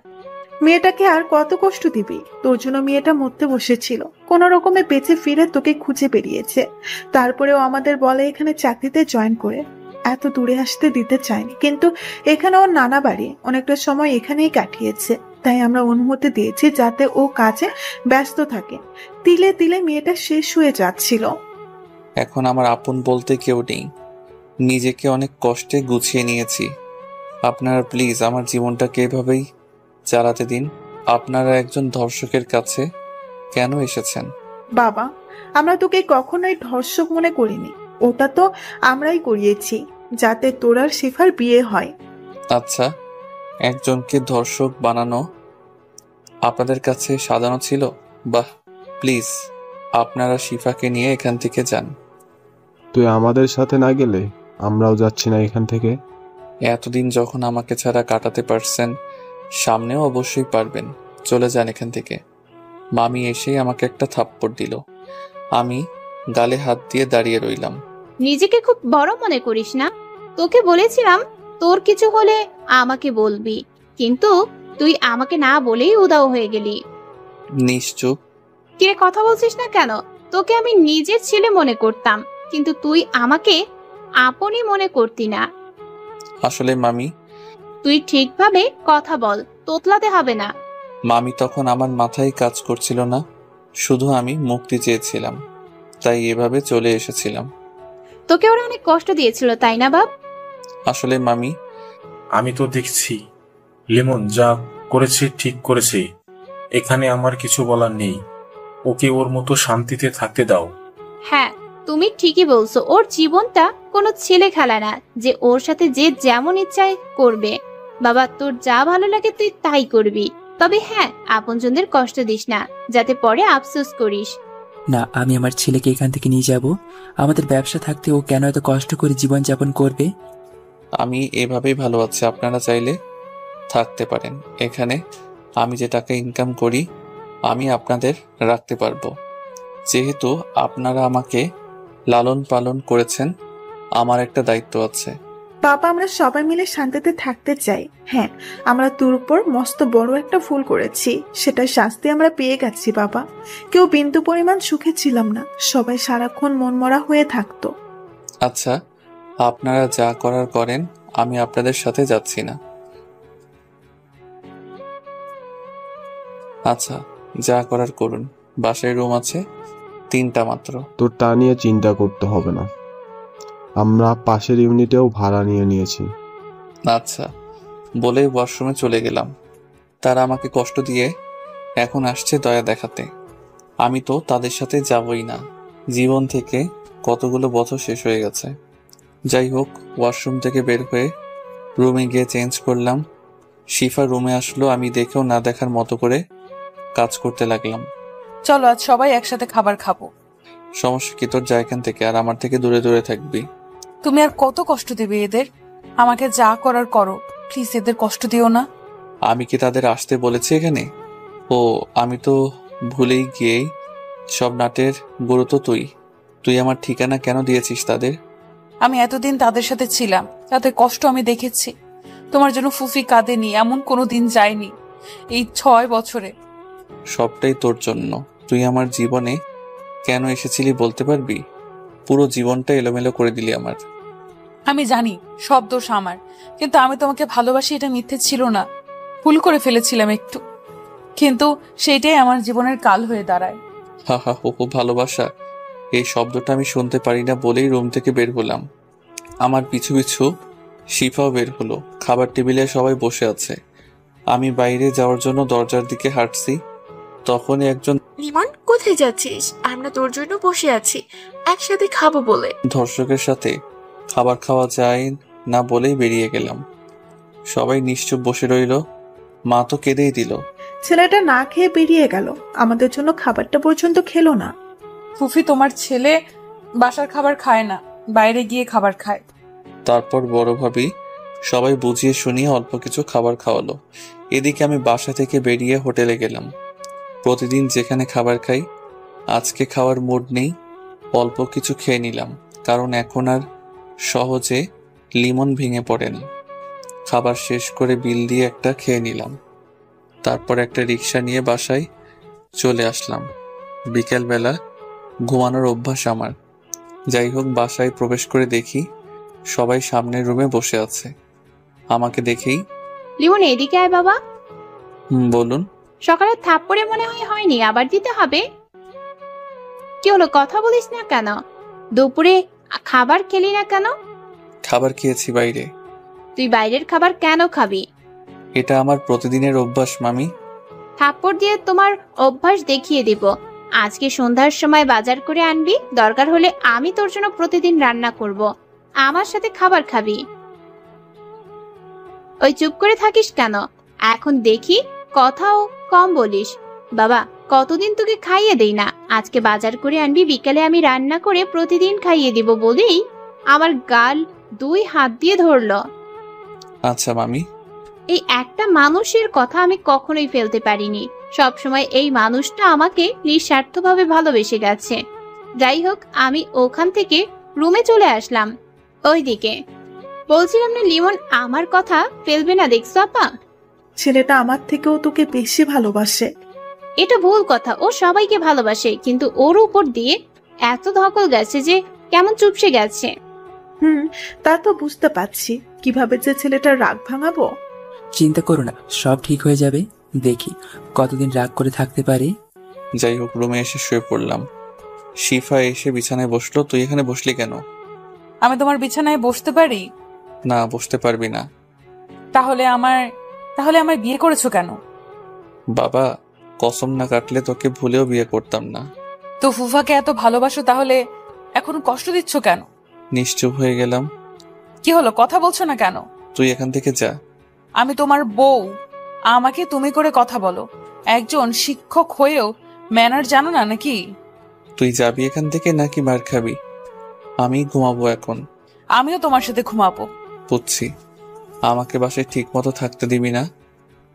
মেয়েটাকে আর কত কষ্ট দিবি? তোর জন্য মেয়েটা মরতে বসেছিল, কোন রকমে বেঁচে ফিরে তোকে খুঁজে বেরিয়েছে। তারপরেও আমাদের বলে এখানে চাকরিতে জয়েন করে এত দূরে আসতে দিতে চায়নি, কিন্তু এখানে ওর নানা বাড়ি, অনেকটা সময় এখানেই কাটিয়েছে। তাই আমরা অনুমতি দিয়েছি যাতে ও কাজে ব্যস্ত থাকে। তিলে তিলে মেয়েটা শেষ হয়ে যাচ্ছিল।
এখন আমার আপন বলতে কেউ নেই, নিজেকে অনেক কষ্টে গুছিয়ে নিয়েছি। আপনারা প্লিজ আমার জীবনটাকে এভাবেই চালাতে দিন। আপনারা একজন ধর্ষকের কাছে কেন এসেছেন?
বাবা, আমরা তোকে কখনোই ধর্ষক মনে করিনি, ওটা তো আমরাই করিয়েছি যাতে তোর আর শিফার বিয়ে হয়।
আচ্ছা, একজনকে ধর্ষক বানানো আপনাদের কাছে সাজানো ছিল? বাহ, প্লিজ আপনারা শিফাকে নিয়ে এখান থেকে যান।
তুই আমাদের সাথে না গেলে আমরাও যাচ্ছি না এখান থেকে।
এতদিন যখন আমাকে ছাড়া কাটাতে পারছেন, সামনেও অবশ্যই পারবেন। চলে যান এখান থেকে। মামি এসেই আমাকে একটা থাপ্পড় দিল। আমি গালে হাত দিয়ে দাঁড়িয়ে রইলাম।
নিজেকে খুব বড় মনে করিস না। তোকে বলেছিলাম তোর কিছু হলে আমাকে বলবি, কিন্তু তুই আমাকে না বলেই উদাও হয়ে গেলি।
নিশ্চুপ।
কিরে কথা বলছিস না কেন? তোকে আমি নিজের ছেলে মনে করতাম, কিন্তু তুই আমাকে আপনই মনে করতি না।
আসলে মামি,
তুই ঠিকভাবে কথা বল, তোতলাতে হবে না।
মামি তখন আমার মাথায় কাজ করছিল না, শুধু আমি মুক্তি চেয়েছিলাম, তাই এভাবে চলে এসেছিলাম।
তোকে ওরা অনেক কষ্ট দিয়েছিল, তাই না বাপ?
আসলে মামি,
আমি তো দেখছি লিমন যা করেছে ঠিক করেছে। এখানে আমার কিছু বলার নেই। ওকে ওর মতো শান্তিতে থাকতে দাও।
হ্যাঁ, তুমি ঠিকই বলছো। ওর জীবনটা কোনো ছেলে খেলা না যে ওর সাথে যে যেমন ইচ্ছায় করবে। বাবা, তোর যা ভালো লাগে তুই তাই করবি, তবে হ্যাঁ, আপনজনদের কষ্ট দিস না, যাতে পরে আফসোস করিস।
না, আমি আমার ছেলেকে এখান থেকে নিয়ে যাব। আমাদের ব্যবসা থাকতে ও কেন এত কষ্ট করে জীবন যাপন করবে?
আমি এভাবেই ভালো আছি। আপনারা চাইলে থাকতে পারেন এখানে। আমি যে টাকা ইনকাম করি আমি আপনাদের রাখতে পারবো। যেহেতু আপনারা আমাকে লালন পালন করেছেন, আমার একটা দায়িত্ব আছে।
বাবা, আমরা সবাই মিলে শান্তিতে থাকতে চাই। হ্যাঁ, আমরা তোর উপর মস্ত বড় একটা ভুল করেছি, সেটা শাস্তি আমরা পেয়ে গেছি বাবা। কেউ বিন্দু পরিমাণ সুখে ছিলাম না, সবাই সারাক্ষণ মনমরা হয়ে থাকতো।
আচ্ছা, আপনারা যা করার করেন, আমি আপনাদের সাথে যাচ্ছি না। আচ্ছা, যা করার করুন। বাসায় রুম আছে 3টা মাত্র।
তোর তা নিয়ে চিন্তা করতে হবে না, আমরা পাশের ইউনিটেও ভাড়া নিয়েছি।
আচ্ছা বলে ওয়াশরুমে চলে গেলাম। তারা আমাকে কষ্ট দিয়ে এখন আসছে দয়া দেখাতে। আমি তো তাদের সাথে যাবই না। জীবন থেকে কতগুলো বছর শেষ হয়ে গেছে। যাই হোক, ওয়াশরুম থেকে বের হয়ে রুমে গিয়ে চেঞ্জ করলাম। শিফা রুমে আসলো। আমি দেখেও না দেখার মতো করে কাজ করতে লাগলাম।
চলো আজ সবাই একসাথে খাবার খাবো।
সমস্যা কি তোর? যা এখান থেকে, আর আমার থেকে দূরে দূরে থাকবি।
তুমি আর কত কষ্ট দেবে এদের? আমাকে যা করার করো, প্লিজ এদের কষ্ট দিও না।
আমি কি তাদের আসতে বলেছি এখানে? ও, আমি তো ভুলেই গিয়েই সব নাটের গুরু তো তুই আমার ঠিকানা কেন দিয়েছিস তাদের?
আমি এতদিন তাদের সাথে ছিলাম, তাদের কষ্ট আমি দেখেছি। তোমার জন্য ফুফি কাঁদেনি এমন কোনো দিন যায়নি এই 6 বছরে।
সবটাই তোর জন্য। তুই আমার জীবনে কেন এসেছিলি বলতে পারবি? পুরো জীবনটা এলোমেলো করে দিলি আমার।
আমি জানি সব দোষ আমার, কিন্তু আমি তোমাকে ভালোবাসি এটা মিথ্যে ছিল না। ভুল করে ফেলেছিলাম একটু, কিন্তু সেইটাই আমার জীবনের কাল হয়ে দাঁড়ায়।
হা হা হো, ভালোবাসা এই শব্দটা আমি শুনতে পারি না বলেই রুম থেকে বের হলাম। আমার পিছু পিছু শিফাও বের হলো। খাবার টেবিলে সবাই বসে আছে। আমি বাইরে যাওয়ার জন্য দরজার দিকে হাঁটছি, তখনই একজন
লিমন, কোথায় যাচ্ছিস? আমরা তোর জন্য বসে আছি, একসাথে খাবো বলে।
ধর্ষকের সাথে খাবার খাওয়া যায় না বলেই বেরিয়ে গেলাম। সবাই নিশ্চুপ বসে রইল। মা তো কেঁদেই দিল।
ছেলেটা না খেয়ে বেরিয়ে গেল, আমাদের জন্য খাবারটা পর্যন্ত খেলো না।
ফুফি, তোমার ছেলে বাসার খাবার খায় না, বাইরে গিয়ে খাবার খায়।
তারপর বড় ভাবি সবাই বুঝিয়ে শুনিয়ে অল্প কিছু খাবার খাওয়ালো। এদিকে আমি বাসা থেকে বেরিয়ে হোটেলে গেলাম। প্রতিদিন যেখানে খাবার খাই, আজকে খাওয়ার মুড নেই। অল্প কিছু খেয়ে নিলাম, কারণ এখন আর সহজে লিমন ভেঙে পড়ে না। খাবার শেষ করে বিল দিয়ে একটা খেয়ে নিলাম। তারপর একটা রিক্সা নিয়ে বাসায় চলে আসলাম। বিকেলবেলা ঘুমানোর অভ্যাস আমার। যাই হোক, বাসায় প্রবেশ করে দেখি সবাই সামনের রুমে বসে আছে। আমাকে দেখেই,
লিমন এদিকে আয় বাবা।
বলুন।
সকালে থাপ্পড়ে মনে হয়নি, আবার দিতে হবে? কি হলো, কথা বলিস না কেন? দুপুরে খাবার খেলি না কেন?
খাবার খেয়েছি বাইরে।
তুই বাইরের খাবার কেন খাবি?
এটা আমার প্রতিদিনের অভ্যাস মামি।
থাপ্পড় দিয়ে তোমার অভ্যাস দেখিয়ে দিব। আজকে সন্ধ্যার সময় বাজার করে আনবি, দরকার হলে আমি তোর জন্য প্রতিদিন রান্না করব, আমার সাথে খাবার খাবি। ওই চুপ করে থাকিস কেন? এখন দেখি কথাও কম বলিস। বাবা, কতদিন তোকে খাইয়ে দেই না। আজকে বাজার করে আনবি, বিকালে আমি রান্না করে প্রতিদিন খাইয়ে দিব বলেই আমার গাল 2 হাত দিয়ে ধরলো।
আচ্ছা মামি।
এই একটা মানুষের কথা আমি কখনোই ফেলতে পারিনি। সবসময় এই মানুষটা আমাকে নিঃস্বার্থভাবে ভালোবেসে গেছে। যাই হোক, আমি ওখান থেকে রুমে চলে আসলাম। ওইদিকে বলছিলাম না, লিমন আমার কথা ফেলবে না, দেখছো আপা?
ছেলেটা আমার থেকেও তোকে বেশি ভালোবাসে।
এটা ভুল কথা, ও সবাইকে ভালোবাসে, কিন্তু ওর উপর দিয়ে এত ধকল গেছে যে কেমন চুপসে গেছে।
তা তো বুঝতে পারছি। কিভাবে যে ছেলেটার রাগ ভাঙাবো।
চিন্তা করো না, সব ঠিক হয়ে যাবে। দেখি কতদিন রাগ করে থাকতে পারে।
যাই হোক, রুমে এসে শুয়ে পড়লাম। শিফা এসে বিছানায় বসলো। তুই এখানে বসলি কেন?
আমি তোমার বিছানায় বসতে পারি
না, বসতে পারবি না।
তাহলে আমার বিয়ে করেছো কেন?
বাবা, কসম না কাটলে তোকে ভুলেও বিয়ে করতাম না।
তো ফুফাকে এত ভালোবাসো, তাহলে এখন কষ্ট দিচ্ছ কেন?
নিশ্চুপ হয়ে গেলাম।
কি হলো, কথা বলছো না কেন?
তুই এখান থেকে যা।
আমি তোমার বউ, আমাকে তুমি করে কথা বলো। একজন শিক্ষক হয়েও ম্যানার জানো না নাকি?
তুই যাবি এখান থেকে নাকি মার খাবি? আমি ঘুমাবো এখন।
আমিও তোমার সাথে ঘুমাবো।
বুঝছি। আমাকে বাসায় ঠিক মতো থাকতে দিবি না?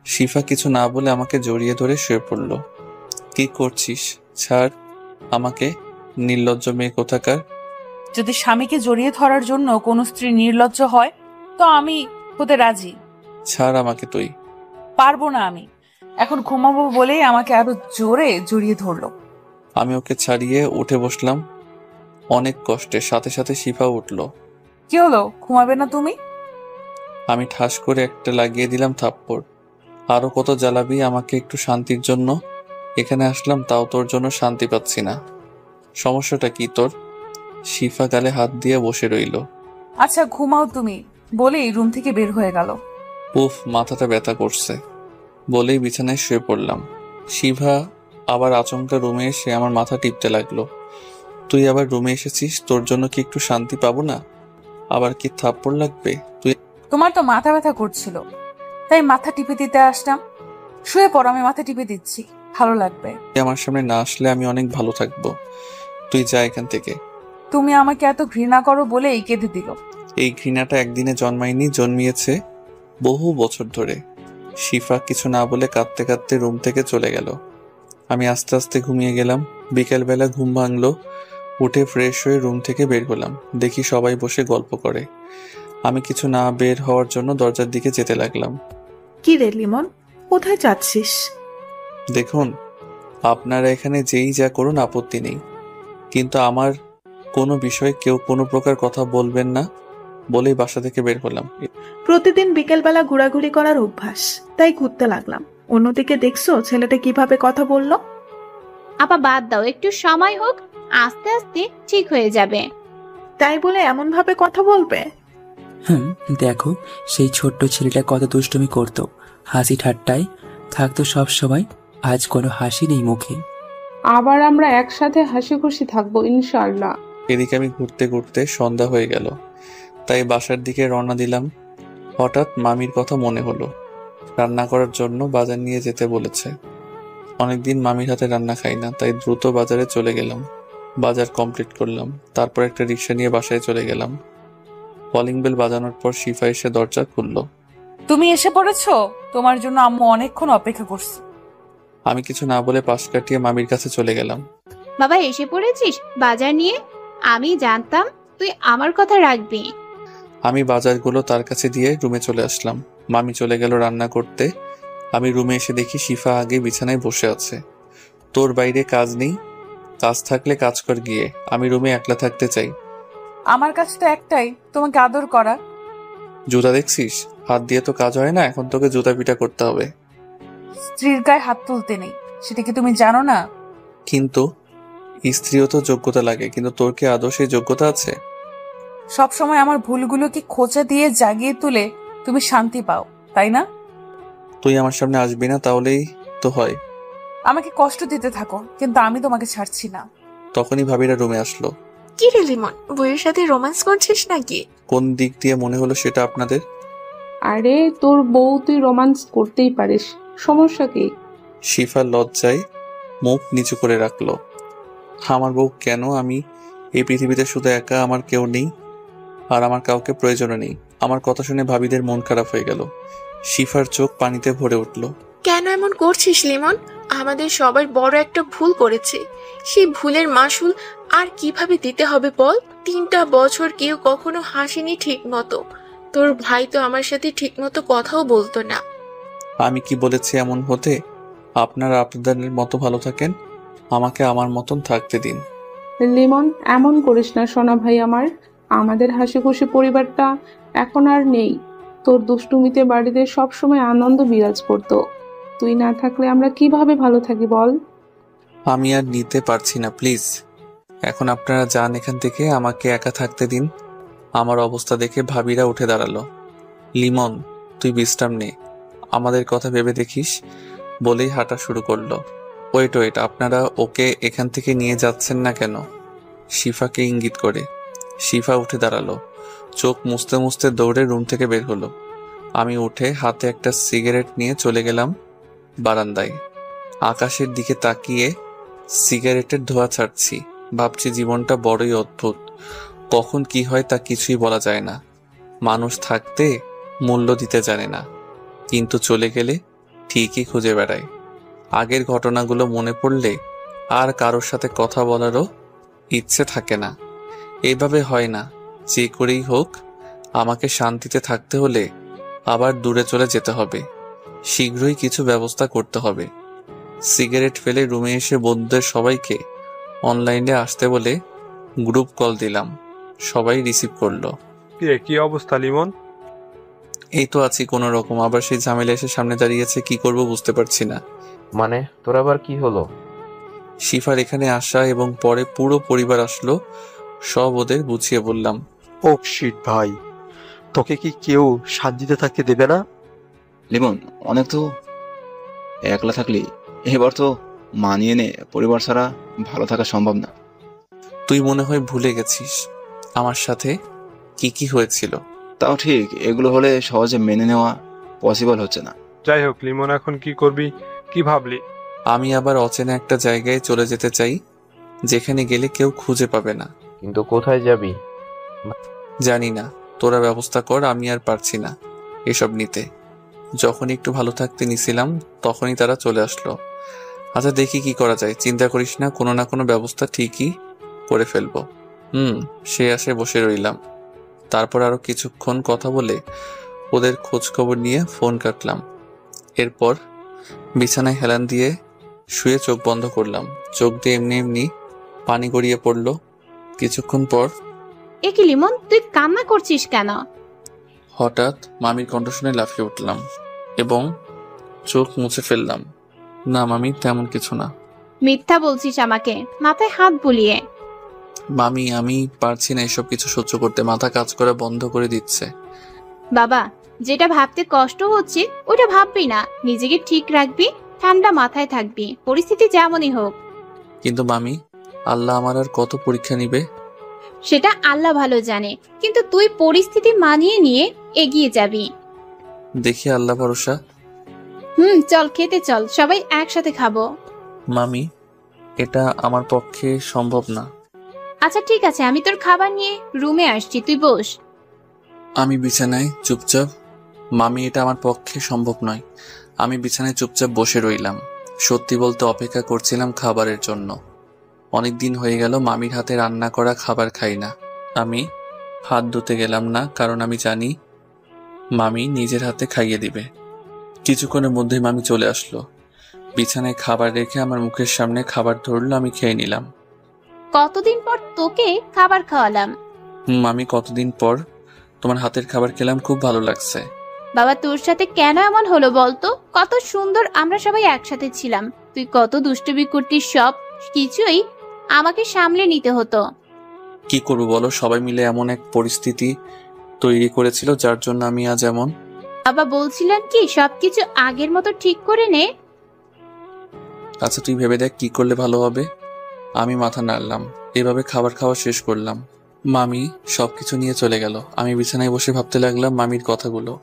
শিফা কিছু না বলে আমাকে জড়িয়ে ধরে শুয়ে পড়ল। কি করছিস? ছাড় আমাকে, নির্লজ্জ মেয়ে কোথাকার।
যদি স্বামীকে জড়িয়ে ধরার জন্য কোনো স্ত্রী নির্লজ্জ হয়, তো আমি হতে রাজি।
ছাড় আমাকে তুই।
পারবো না আমি। এখন ঘুমাবো বলেই আমাকে আরো জোরে জড়িয়ে ধরলো।
আমি ওকে ছাড়িয়ে উঠে বসলাম অনেক কষ্টে। সাথে সাথে শিফা উঠল।
কি হলো, ঘুমাবে না তুমি?
আমি ঠাস করে একটা লাগিয়ে দিলাম থাপ্পড়। আরো কত জ্বালাবি আমাকে একটু শান্তির জন্য? এখানে আসলাম, তাও তোর জন্য শান্তি পাচ্ছি না। সমস্যাটা কি তোর? শিফা গালে হাত দিয়ে বসে রইল।
আচ্ছা ঘুমাও তুমি বলেই রুম থেকে বের হয়ে গেল।
উফ, মাথাটা ব্যথা করছে বলেই বিছানায় শুয়ে পড়লাম। শিভা আবার আচমকা রুমে এসে আমার মাথা টিপতে লাগলো। তুই আবার রুমে এসেছিস, তোর জন্য কি একটু শান্তি পাবো না? আবার কি থাপ্পড় লাগবে? তুই
তোমার তো মাথা ব্যথা করছিল, তাই মাথা টিপে দিতে আসলাম। শুয়ে পড়ো, আমি মাথা টিপে দিচ্ছি, ভালো লাগবে।
আমার সামনে না আসলে আমি অনেক ভালো থাকবো। তুই যা এখান থেকে।
তুমি আমাকে এত ঘৃণা করো বলেই কেঁদে দিল।
এই ঘৃণাটা একদিনে জন্মায়নি, জন্মিয়েছে বহু বছর ধরে। শিফা কিছু না বলে কাঁদতে কাঁদতে রুম থেকে চলে গেল। আমি আস্তে আস্তে ঘুমিয়ে গেলাম। বিকেলবেলা ঘুম ভাঙলো। উঠে ফ্রেশ হয়ে রুম থেকে বের হলাম। দেখি সবাই বসে গল্প করে। আমি কিছু না বের হওয়ার জন্য দরজার দিকে যেতে লাগলাম।
কি রে লিমন, কোথায় যাচ্ছিস?
দেখুন, আপনারা এখানে যেই যা করুন আপত্তি নেই, কিন্তু আমার কোনো বিষয়ে কেউ কোনো প্রকার কথা বলবেন না বলেই বাসা থেকে বের হলাম।
প্রতিদিন বিকেলবেলা ঘোরাঘুরি করার অভ্যাস, তাই ঘুরতে লাগলাম। অন্যদিকে দেখছো ছেলেটা কিভাবে কথা বললো?
আপা বাদ দাও, একটু সময় হোক, আস্তে আস্তে ঠিক হয়ে যাবে।
তাই বলে এমন ভাবে কথা বলবে?
দেখো, সেই ছোট্ট ছেলেটা কত দুষ্টুমি করতো, হাসি ঠাট্টায় থাকতো সব সময়। আজ কোনো হাসি নেই মুখে।
আবার আমরা একসাথে হাসি খুশি থাকবো ইনশাআল্লাহ।
এদিকে আমি ঘুরতে ঘুরতে সন্ধ্যা হয়ে গেল, তাই বাসার দিকে রওনা দিলাম। হঠাৎ মামির কথা মনে হলো। রান্না করার জন্য বাজার নিয়ে যেতে বলেছে। অনেকদিন মামির হাতে রান্না খাই না, তাই দ্রুত বাজারে চলে গেলাম। বাজার কমপ্লিট করলাম, তারপর একটা রিক্সা নিয়ে বাসায় চলে গেলাম। কলিং বেল বাজানোর পর শিফা এসে দরজা খুললো।
তুমি এসে পড়েছো? তোমার জন্য আম্মু অনেকক্ষণ অপেক্ষা করছে।
আমি কিছু না বলে পাশ কাটিয়ে মামির কাছে চলে গেলাম।
বাবা এসে পড়েছিস বাজার নিয়ে? আমি জানতাম তুই আমার কথা রাখবি।
আমি বাজারগুলো তার কাছে দিয়ে রুমে চলে আসলাম। মামি চলে গেল রান্না করতে। আমি রুমে এসে দেখি শিফা আগে বিছানায় বসে আছে। তোর বাইরে কাজ নেই? কাজ থাকলে কাজ কর গিয়ে। আমি রুমে একলা থাকতে চাই।
আমার কাছে তো একটাই, তোমাকে আদর করা।
জুতা দেখছিস? হাত দিয়ে তো কাজ হয় না, এখন তোকে জুতা পিটা করতে হবে।
স্ত্রীর গায়ে হাত তুলতে নেই, সেটা কি তুমি জানো না?
কিন্তু স্ত্রীও তো যোগ্যতা লাগে, কিন্তু তোর কি আদৌ সেই যোগ্যতা আছে?
সব সময় আমার ভুলগুলোকে খোঁচা দিয়ে জাগিয়ে তুলে তুমি শান্তি পাও, তাই না?
তুই আমার সামনে আসবি না, তাহলেই তো হয়।
আমাকে কষ্ট দিতে থাকো, কিন্তু আমি তোমাকে ছাড়ছি না।
তখনই ভাবিরা রুমে আসলো।
কি রে লিমন, বইয়ের সাথে রোম্যান্স করছিস নাকি?
কোন দিক দিয়ে মনে হলো সেটা আপনাদের?
আরে তোর বউ, তুই রোম্যান্স করতেই পারিস, সমস্যা কি?
শিফা লজ্জায় মুখ নিচু করে রাখলো। আমার বউ কেন? আমি এই পৃথিবীতে শুধু একা, আমার কেউ নেই আর আমার কাউকে প্রয়োজনও নেই। আমার কথা শুনে ভাবিদের মন খারাপ হয়ে গেল। শিফার চোখ পানিতে ভরে উঠল।
কেন এমন করছিস লিমন? আমাদের সবার বড় একটা ভুল করেছে। সেই ভুলের মাসুল আর কিভাবে দিতে হবে বল? 3টা বছর কেউ কখনো হাসেনি ঠিক মতো। তোর ভাই তো আমার সাথে ঠিক মতো কথাও বলতো না।
আমি কি বলেছি এমন হতে? আপনারা আপনাদের মতো ভালো থাকেন, আমাকে আমার মতন থাকতে দিন।
লিমন, এমন করিস না সোনা ভাই আমার। আমাদের হাসি খুশি পরিবারটা এখন আর নেই। তোর দুষ্টুমিতে বাড়িতে সবসময় আনন্দ বিরাজ করতো। তুই না থাকলে আমরা কিভাবে ভালো থাকি বল?
আমি আর নিতে পারছি না, প্লিজ। এখন আপনারা যান এখান থেকে, আমাকে একা থাকতে দিন। আমার অবস্থা দেখে ভাবিরা উঠে দাঁড়ালো। লিমন, তুই বিশ্রাম নে, আমাদের কথা ভেবে দেখিস বলেই হাঁটা শুরু করলো। ওয়েট, আপনারা ওকে এখান থেকে নিয়ে যাচ্ছেন না কেন? শিফাকে ইঙ্গিত করে। শিফা উঠে দাঁড়ালো, চোখ মুছতে মুছতে দৌড়ে রুম থেকে বের হলো। আমি উঠে হাতে একটা সিগারেট নিয়ে চলে গেলাম বারান্দায়। আকাশের দিকে তাকিয়ে সিগারেটের ধোঁয়া ছাড়ছি। ভাবছি জীবনটা বড়ই অদ্ভুত, কখন কি হয় তা কিছুই বলা যায় না। মানুষ থাকতে মূল্য দিতে জানে না, কিন্তু চলে গেলে ঠিকই খুঁজে বেড়ায়। আগের ঘটনাগুলো মনে পড়লে আর কারোর সাথে কথা বলারও ইচ্ছে থাকে না। এভাবে হয় না, যে করেই হোক আমাকে শান্তিতে থাকতে হলে আবার দূরে চলে যেতে হবে। শীঘ্রই কিছু ব্যবস্থা করতে হবে। সিগারেট ফেলে রুমে এসে বন্ধুদের সবাইকে অনলাইনে আসতে বলে গ্রুপ কল দিলাম। সবাই রিসিভ করলো।
কি অবস্থা লিমন?
এই তো আছি কোনো রকম, আবার সেই ঝামেলা এসে সামনে দাঁড়িয়েছে, কি করব বুঝতে পারছি না।
মানে তোর আবার কি হলো?
শিফার এখানে আসা এবং পরে পুরো পরিবার আসলো, সব ওদের বুঝিয়ে বললাম।
ও শিট ভাই, তোকে কি কেউ শান্তিতে থাকতে দেবে না?
লিমন, অনেক তো একলা থাকলি, এবার তো মানিয়ে নে, পরিবার ছাড়া ভালো থাকা সম্ভব না।
তুই মনে হয় ভুলে গেছিস আমার সাথে কি কি হয়েছিল।
তাও ঠিক, এগুলো হলে সহজে মেনে নেওয়া পসিবল হচ্ছে না।
যাই হোক লিমন, এখন কি করবি, কি ভাবলি?
আমি আবার অচেনা একটা জায়গায় চলে যেতে চাই, যেখানে গেলে কেউ খুঁজে পাবে না।
কিন্তু কোথায় যাবি?
জানি না, তোরা ব্যবস্থা কর, আমি আর পারছি না এসব নিতে। যখন একটু ভালো থাকতে নিছিলাম তখনই তারা চলে আসলো। আচ্ছা দেখি কি করা যায়, চিন্তা করিস না, কোনো না কোনো ব্যবস্থা ঠিকই করে ফেলবো। সে আসে বসে রইলাম। তারপর আরো কিছুক্ষণ কথা বলে ওদের খোঁজ খবর নিয়ে ফোন কাটলাম। এরপর বিছানায় হেলান দিয়ে শুয়ে চোখ বন্ধ করলাম। চোখ দিয়ে এমনি এমনি পানি গড়িয়ে পড়লো। কিছুক্ষণ পর
এ কি লিমন, তুই কান্না করছিস কেন?
হঠাৎ মামির কণ্ঠ শুনে লাফিয়ে উঠলাম এবং চোখ মুছে ফেললাম। না মামি, তেমন কিছু না।
মিথ্যা বলছিস আমাকে, মাথায় হাত বুলিয়ে।
মামি, আমি পারছি না এসব কিছু সহ্য করতে, মাথা কাজ করা বন্ধ করে দিচ্ছে।
বাবা, যেটা ভাবতে কষ্ট হচ্ছে ওটা ভাববি না, নিজেকে ঠিক রাখবি, ঠান্ডা মাথায় থাকবি, পরিস্থিতি যেমনই হোক।
কিন্তু মামি, আল্লাহ আমার আর কত পরীক্ষা নিবে?
সেটা আল্লাহ ভালো জানে, কিন্তু তুই পরিস্থিতি মানিয়ে নিয়ে এগিয়ে যাবি।
দেখি আল্লাহ ভরসা।
চল খেতে চল, সবাই একসাথে খাবো।
মামি, এটা আমার পক্ষে সম্ভব না।
আচ্ছা ঠিক আছে, আমি তোর খাবার নিয়ে রুমে আসছি, তুই বস।
আমি বিছানায় চুপচাপ। মামি, এটা আমার পক্ষে সম্ভব নয়। আমি বিছানায় চুপচাপ বসে রইলাম। সত্যি বলতে অপেক্ষা করছিলাম খাবারের জন্য। অনেক দিন হয়ে গেল মামির হাতে রান্না করা খাবার খাই না। আমি হাত ধুতে গেলাম না, কারণ আমি জানি মামি নিজের হাতে খাইয়ে দিবে। কিছুক্ষণের মধ্যেই মামি চলে আসলো। বিছানায় খাবার রেখে আমার মুখের সামনে খাবার ধরলো, আমি খেয়ে নিলাম।
কতদিন পর তোকে খাবার খাওয়ালাম।
মামি, কতদিন পর তোমার হাতের খাবার খেলাম, খুব ভালো লাগছে।
বাবা, তোর সাথে কেন এমন হলো বলতো? কত সুন্দর আমরা সবাই একসাথে ছিলাম, তুই কত দুষ্টুমি করতিস, সব কিছুই আমাকে সামলে নিতে হতো।
কি করবো বলো, সবাই মিলে এমন এক পরিস্থিতি তৈরি করেছিল যার জন্য আমি আজ এমন।
বাবা বলছিলেন কি সবকিছু আগের মতো ঠিক করে নে।
আচ্ছা তুই ভেবে দেখ কি করলে ভালো হবে। আমি মাথা নাড়লাম। এভাবে খাবার খাওয়া শেষ করলাম। মামি সবকিছু নিয়ে চলে গেল। আমি বিছানায় বসে ভাবতে লাগলাম মামির কথাগুলো।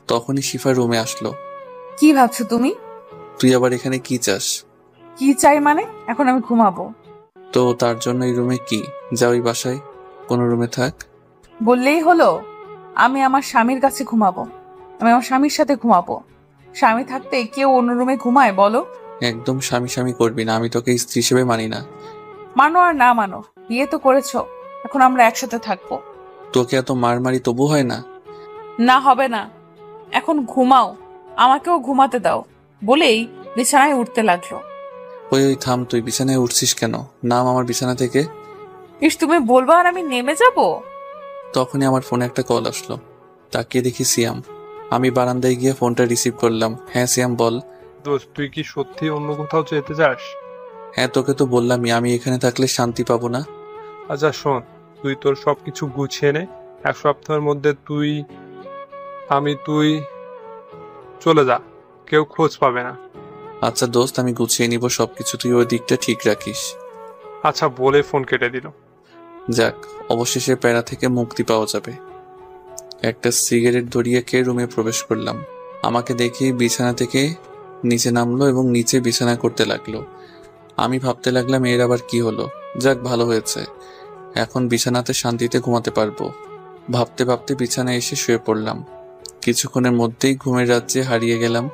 তখনই শিফা রুমে আসলো।
কি ভাবছো তুমি?
তুই আবার এখানে কি চাস?
কি চাই মানে? এখন আমি ঘুমাবো।
তো তার জন্য এই রুমে কি? যা ওই বাসায় কোনো রুমে থাক।
বললেই হলো? আমি আমার স্বামীর কাছে ঘুমাবো, আমি আমার স্বামীর সাথে ঘুমাবো। স্বামী থাকতে কেউ অন্য রুমে ঘুমায় বলো?
একদম স্বামী স্বামী করবি না, আমি তোকে স্ত্রী হিসেবে মানি না।
মানো আর না মানো, বিয়ে তো করেছো, এখন আমরা একসাথে থাকবো।
তোকে এত মারমারি তবু হয় না?
না হবে না, এখন ঘুমাও, আমাকেও ঘুমাতে দাও বলেই বিছানায় উঠতে লাগলো।
ওই ওই থাম, তুই বিছানায় উঠছিস কেন? নাম আমার বিছানা থেকে।
ইস, তুমি বলবা আর আমি নেমে যাব?
তখনই আমার ফোনে একটা কল আসলো, তাকিয়ে দেখি সিয়াম। আমি বারান্দায় গিয়ে ফোনটা রিসিভ করলাম। হ্যাঁ সিয়াম বল।
দোস্ত, তুই কি সত্যি অন্য কোথাও যেতে চাস?
হ্যাঁ, তোকে তো বললামই আমি এখানে থাকলে শান্তি পাবো না।
আচ্ছা শোন, তুই তোর সবকিছু গুছিয়ে নে, 1 সপ্তাহের মধ্যে তুই চলে যা, কেউ খোঁজ পাবে না।
আচ্ছা দোস্ত, আমি গুছিয়ে নিব সবকিছু, তুই ওই দিকটা ঠিক রাখিস।
আচ্ছা বলে ফোন কেটে দিল।
যাক, অবশেষে প্যারা থেকে মুক্তি পাওয়া যাবে। একটা সিগারেট ধরিয়ে খেয়ে রুমে প্রবেশ করলাম। আমাকে দেখে বিছানা থেকে নিচে নামলো এবং নিচে বিছানা করতে লাগলো। আমি ভাবতে লাগলাম এর আবার কি হলো। যাক, ভালো হয়েছে, এখন বিছানাতে শান্তিতে ঘুমাতে পারবো। ভাবতে ভাবতে বিছানায় এসে শুয়ে পড়লাম। কিছুক্ষণের মধ্যেই ঘুমের রাজ্যে হারিয়ে গেলাম।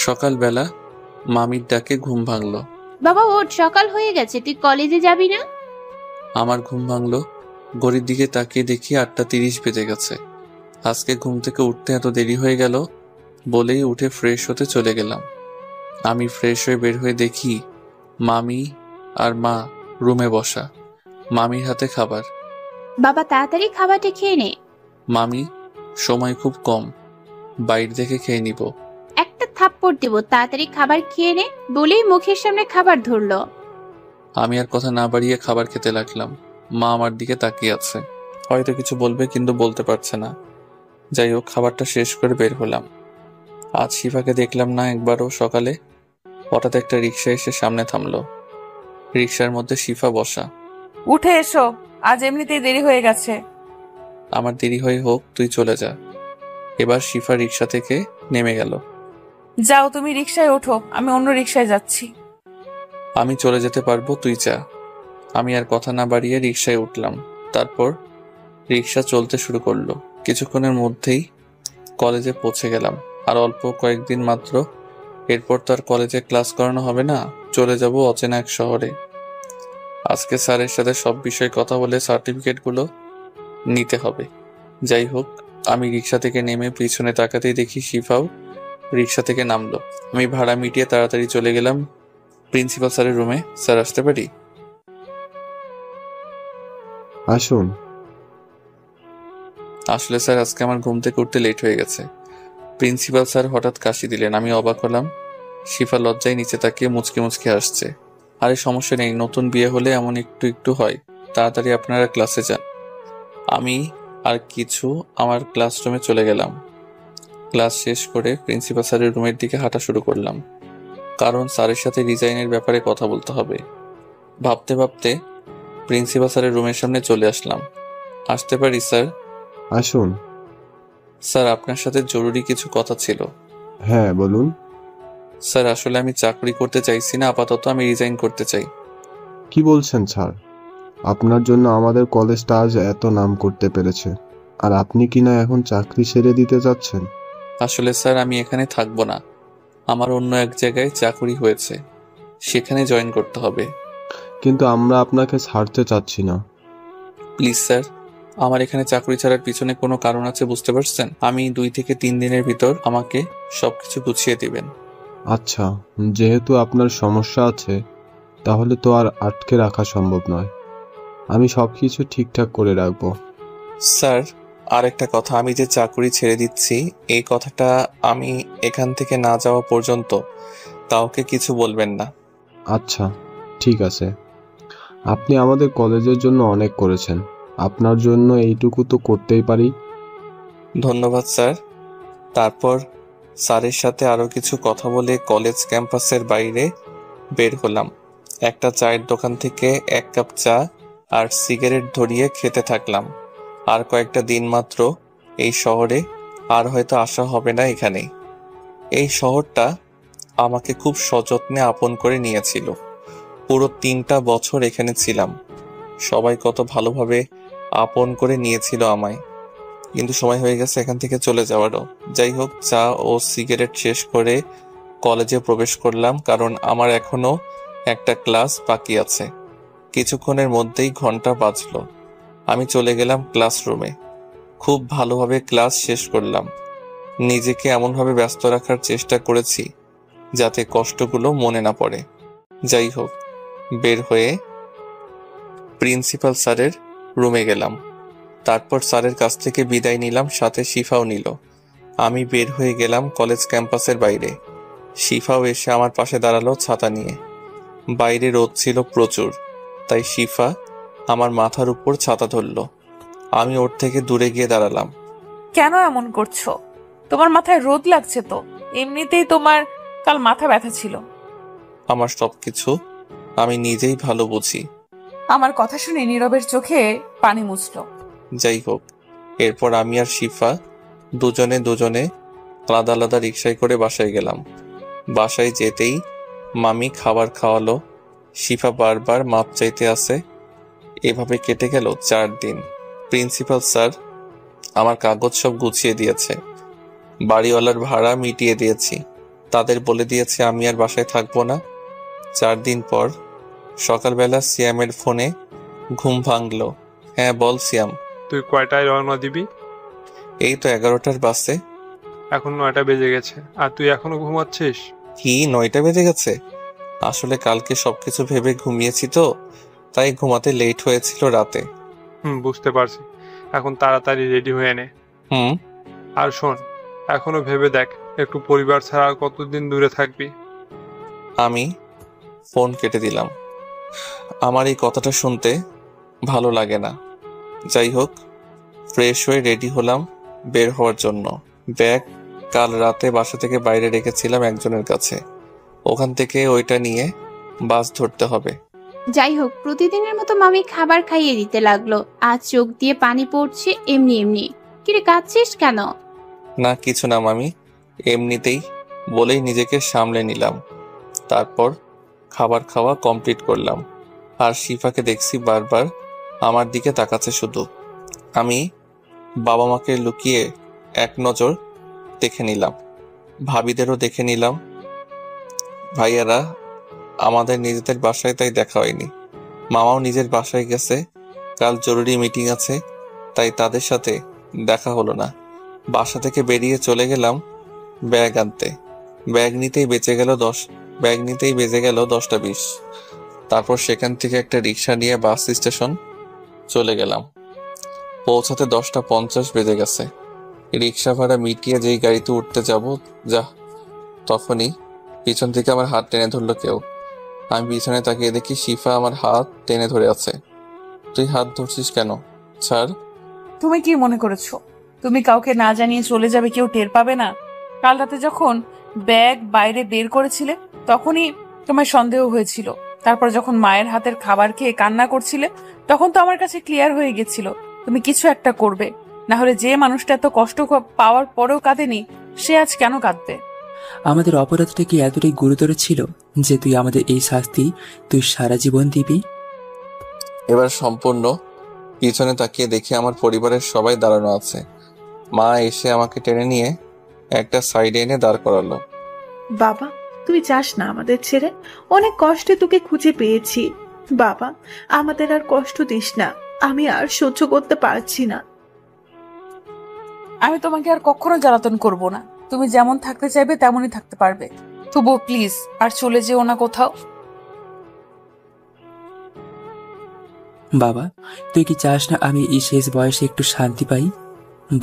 সকালবেলা মামির ডাকে ঘুম ভাঙলো।
বাবা ওঠ, সকাল হয়ে গেছে, তুই কলেজে যাবি না?
আমার ঘুম ভাঙলো, ঘড়ির দিকে তাকিয়ে দেখি 8:30 বেজে গেছে। আজকে ঘুম থেকে উঠতে এত দেরি হয়ে গেল বলেই উঠে ফ্রেশ হতে চলে গেলাম। আমি ফ্রেশ হয়ে বের হয়ে দেখি মামি আর মা রুমে বসা, মামির হাতে খাবার।
বাবা তাড়াতাড়ি খাবারটা খেয়ে নে।
মামি, সময় খুব কম, বাইরে থেকে খেয়ে নিব।
একটা থাপ্পড় দিব, তাড়াতাড়ি খাবার খেয়ে নে বলেই মুখের সামনে খাবার ধরলো।
আমি আর কথা না বাড়িয়ে খাবার খেতে লাগলাম। মা আমার দিকে তাকিয়ে আছে, হয়তো কিছু বলবে কিন্তু বলতে পারছে না। যাই হোক, খাবারটা শেষ করে বের হলাম। আজ শিফাকে দেখলাম না একবারও। সকালে হঠাৎ একটা রিক্সা এসে সামনে থামলো। রিক্সার মধ্যে শিফা বসা।
উঠে এসো, আজ এমনিতেই দেরি হয়ে গেছে।
আমার দেরি হয়ে হোক, তুই চলে যা। এবার শিফা রিক্সা থেকে নেমে গেল।
যাও, তুমি রিক্সায় ওঠো, আমি অন্য রিক্সায় যাচ্ছি।
আমি চলে যেতে পারবো, তুই যা। আমি আর কথা না বাড়িয়ে রিক্সায় উঠলাম। তারপর রিক্সা চলতে শুরু করলো। কিছুক্ষণের মধ্যেই কলেজে পৌঁছে গেলাম। আর অল্প কয়েকদিন মাত্র, এরপর তো আর কলেজে ক্লাস করানো হবে না, চলে যাব অচেনা এক শহরে। আজকে স্যারের সাথে সব বিষয়ে কথা বলে সার্টিফিকেটগুলো নিতে হবে। যাই হোক, আমি রিক্সা থেকে নেমে পিছনে তাকাতেই দেখি শিফাও রিক্সা থেকে নামলো। আমি ভাড়া মিটিয়ে তাড়াতাড়ি চলে গেলাম প্রিন্সিপাল স্যারের রুমে। স্যার, আসতে পারি?
আসুন।
আসলে স্যার, আজকে আমার ঘুম থেকে উঠতে লেট হয়ে গেছে। প্রিন্সিপাল স্যার হঠাৎ কাশি দিলেন, আমি অবাক হলাম। শিফা লজ্জায় নিচে তাকিয়ে মুচকে মুচকে আসছে। আরে সমস্যা নেই, নতুন বিয়ে হলে এমন একটু একটু হয়। তাড়াতাড়ি আপনারা ক্লাসে যান। আমি আর কিছু আমার ক্লাসরুমে চলে গেলাম। ক্লাস শেষ করে প্রিন্সিপাল স্যারের রুমের দিকে হাঁটা শুরু করলাম, কারণ স্যারের সাথে রিজাইনের ব্যাপারে কথা বলতে হবে। ভাবতে ভাবতে প্রিন্সিপাল স্যারের রুমের সামনে চলে আসলাম। আসতে পারি স্যার?
আসুন।
স্যার, আপনার সাথে জরুরি কিছু কথা ছিল।
হ্যাঁ, বলুন।
স্যার, আসলে আমি চাকরি করতে চাইছি না, আপাতত আমি রিজাইন করতে চাই।
কি বলছেন স্যার? আপনার জন্য আমাদের কলেজটা আজ এত নাম করতে পেরেছে, আর আপনি কিনা এখন চাকরি ছেড়ে দিতে যাচ্ছেন?
আসলে স্যার, আমি এখানে থাকবো না, আমার অন্য এক জায়গায় চাকরি হয়েছে, সেখানে জয়েন করতে হবে।
কিন্তু আমরা আপনাকে ছাড়তে চাচ্ছি না।
প্লিজ স্যার, আমার এখানে চাকরি ছাড়ার পিছনে কোনো কারণ আছে, বুঝতে পারছেন? আমি 2 থেকে 3 দিনের ভিতর আমাকে সবকিছু গুছিয়ে দিবেন।
আচ্ছা, যেহেতু আপনার সমস্যা আছে, তাহলে তো আর আটকে রাখা সম্ভব নয়। আমি সবকিছু ঠিকঠাক করে রাখবো।
স্যার, আর একটা কথা, আমি যে চাকরি ছেড়ে দিচ্ছি এই কথাটা আমি এখান থেকে না যাওয়া পর্যন্ত কাউকে কিছু বলবেন না।
আচ্ছা, ঠিক আছে। আপনি আমাদের কলেজের জন্য অনেক করেছেন, আপনার জন্য এইটুকু তো করতেই পারি।
ধন্যবাদ স্যার। তারপর স্যারের সাথে আরো কিছু কথা বলে কলেজ ক্যাম্পাসের বাইরে বের হলাম। একটা চায়ের দোকান থেকে 1 কাপ চা আর সিগারেট ধরিয়ে খেতে থাকলাম। আর কয়েকটা দিন মাত্র এই শহরে, আর হয়তো আসা হবে না এখানে। এই শহরটা আমাকে খুব সযত্নে আপন করে নিয়েছিল। পুরো 3টা বছর এখানে ছিলাম। সবাই কত ভালোভাবে আপন করে নিয়েছিল আমায়। কিন্তু সময় হয়ে গেছে এখান থেকে চলে যাওয়ারও। যাই হোক, চা ও সিগারেট শেষ করে কলেজে প্রবেশ করলাম, কারণ আমার এখনো একটা ক্লাস বাকি আছে। কিছুক্ষণের মধ্যেই ঘন্টা বাজলো। আমি চলে গেলাম ক্লাসরুমে। খুব ভালোভাবে ক্লাস শেষ করলাম। নিজেকে এমনভাবে ব্যস্ত রাখার চেষ্টা করেছি যাতে কষ্টগুলো মনে না পড়ে। যাই হোক, বের হয়ে প্রিন্সিপাল স্যারের রুমে গেলাম। তারপর স্যারের কাছ থেকে বিদায় নিলাম, সাথে শিফাও নিল। আমি বের হয়ে গেলাম কলেজ ক্যাম্পাসের বাইরে। শিফাও এসে আমার পাশে দাঁড়ালো ছাতা নিয়ে। বাইরে রোদ ছিল প্রচুর, তাই শিফা আমার মাথার উপর ছাতা ধরল। আমি ওর থেকে দূরে গিয়ে দাঁড়ালাম।
কেন এমন করছো? তোমার মাথায় রোদ লাগছে তো। এমনিতেই তোমার কাল মাথা ব্যথা ছিল।
আমার সবকিছু আমি নিজেই ভালো বুঝি।
আমার কথা শুনে নীরবের চোখে পানি মুছলো।
যাই হোক, এরপর আমি আর শিফা দুজনে আলাদা আলাদা রিকশায় করে বাসায় গেলাম। বাসায় যেতেই মামি খাবার খাওয়ালো। শিফা বারবার মাপ চাইতে আসে। এভাবে কেটে গেল 4 দিন। প্রিন্সিপাল স্যার আমার কাগজ সব গুছিয়ে দিয়েছে। বাড়িওয়ালার ভাড়া মিটিয়ে দিয়েছি। তাদের বলে দিয়েছে আমি আর বাসায় থাকবো না। 4 দিন পর সকালবেলা সিয়ামের ফোনে ঘুম ভাঙলো। হ্যাঁ বল সিয়াম।
তুই কয়টায় রওনা দিবি?
এই তো 11টার বাসে।
এখন 9টা বেজে গেছে আর তুই এখনো ঘুমাচ্ছিস?
কি 9টা বেজে গেছে? আসলে কালকে সবকিছু ভেবে ঘুমিয়েছি তো, তাই ঘুমাতে লেট হয়েছিল রাতে।
বুঝতে পারছি। এখন তাড়াতাড়ি রেডি হয়ে নে। আর শোন, এখনো ভেবে দেখ একটু পরিবার ছাড়া আর কতদিন দূরে থাকবি।
আমি ফোন কেটে দিলাম। আমার এই কথাটা শুনতে ভালো লাগে না। যাই হোক, ফ্রেশ হয়ে রেডি হলাম বের হওয়ার জন্য। ব্যাগ কাল রাতে বাসা থেকে বাইরে রেখেছিলাম একজনের কাছে। ওখান থেকে ওইটা নিয়ে বাস ধরতে হবে।
যাই হোক, প্রতিদিনের মতো মামি খাবার খাইয়ে দিতে লাগলো। আজ চোখ দিয়ে পানি পড়ছে এমনি এমনি। কিরে, কাঁদছিস কেন?
না কিছু না মামি, এমনিতেই বলেই নিজেকে সামলে নিলাম। তারপর খাবার খাওয়া কমপ্লিট করলাম। আর শিফাকে দেখছি বারবার আমার দিকে তাকাচ্ছে শুধু। আমি বাবা মাকে লুকিয়ে এক নজর দেখে নিলাম, ভাবিদেরও দেখে নিলাম। ভাইয়ারা আমাদের নিজেদের বাসায়, তাই দেখা হয়নি। মামাও নিজের বাসায় গেছে, কাল জরুরি মিটিং আছে, তাই তাদের সাথে দেখা হলো না। বাসা থেকে বেরিয়ে চলে গেলাম ব্যাগ আনতে। ব্যাগ নিতেই বেজে গেল 10টা 20। তারপর সেখান থেকে একটা রিক্সা নিয়ে বাস স্টেশন চলে গেলাম। পৌঁছাতে 10টা 50 বেজে গেছে। রিক্সা ভাড়া মিটিয়ে যেই গাড়িতে উঠতে যাব তখনই পিছন থেকে আমার হাত টেনে ধরলো কেউ। আমি পিছনে তাকিয়ে দেখি শিফা আমার হাত টেনে ধরে আছে। তুই হাত ধরছিস কেন? ছাড়।
তুমি কি মনে করেছো তুমি কাউকে না জানিয়ে চলে যাবে, কেউ টের পাবে না? কাল রাতে যখন ব্যাগ বাইরে বের করেছিলে তখনই তোমার সন্দেহ হয়েছিল। তারপর যখন মায়ের হাতের খাবার খেয়ে কান্না করছিলে তখন তো আমার কাছে ক্লিয়ার হয়ে গেছিল তুমি কিছু একটা করবে। না হলে যে মানুষটা এত কষ্ট পাওয়ার পরেও কাঁদেনি, সে আজ কেন কাঁদবে?
আমাদের অপরাধটা কি এতটাই গুরুতর ছিল যে তুই আমাদের এই শাস্তি তুই সারা জীবন দিবি?
এবার সম্পূর্ণ পিছনে তাকিয়ে দেখি আমার পরিবারের সবাই দাঁড়ানো আছে। মা এসে আমাকে টেনে নিয়ে একটা সাইডে এনে দাঁড় করালো।
বাবা, তুই যাস না আমাদের ছেড়ে। অনেক কষ্টে তোকে খুঁজে পেয়েছি। বাবা, আমাদের আর কষ্ট দিস না। আমি আর সহ্য করতে পারছি না।
আমি তোমাকে আর কখনো জ্বালাতন করব না। তুমি যেমন থাকতে চাইবে তেমনই থাকতে পারবে। তবুও প্লিজ আর চলে যেও না কোথাও।
বাবা, তুই কি চাস না আমি এই শেষ বয়সে একটু শান্তি পাই?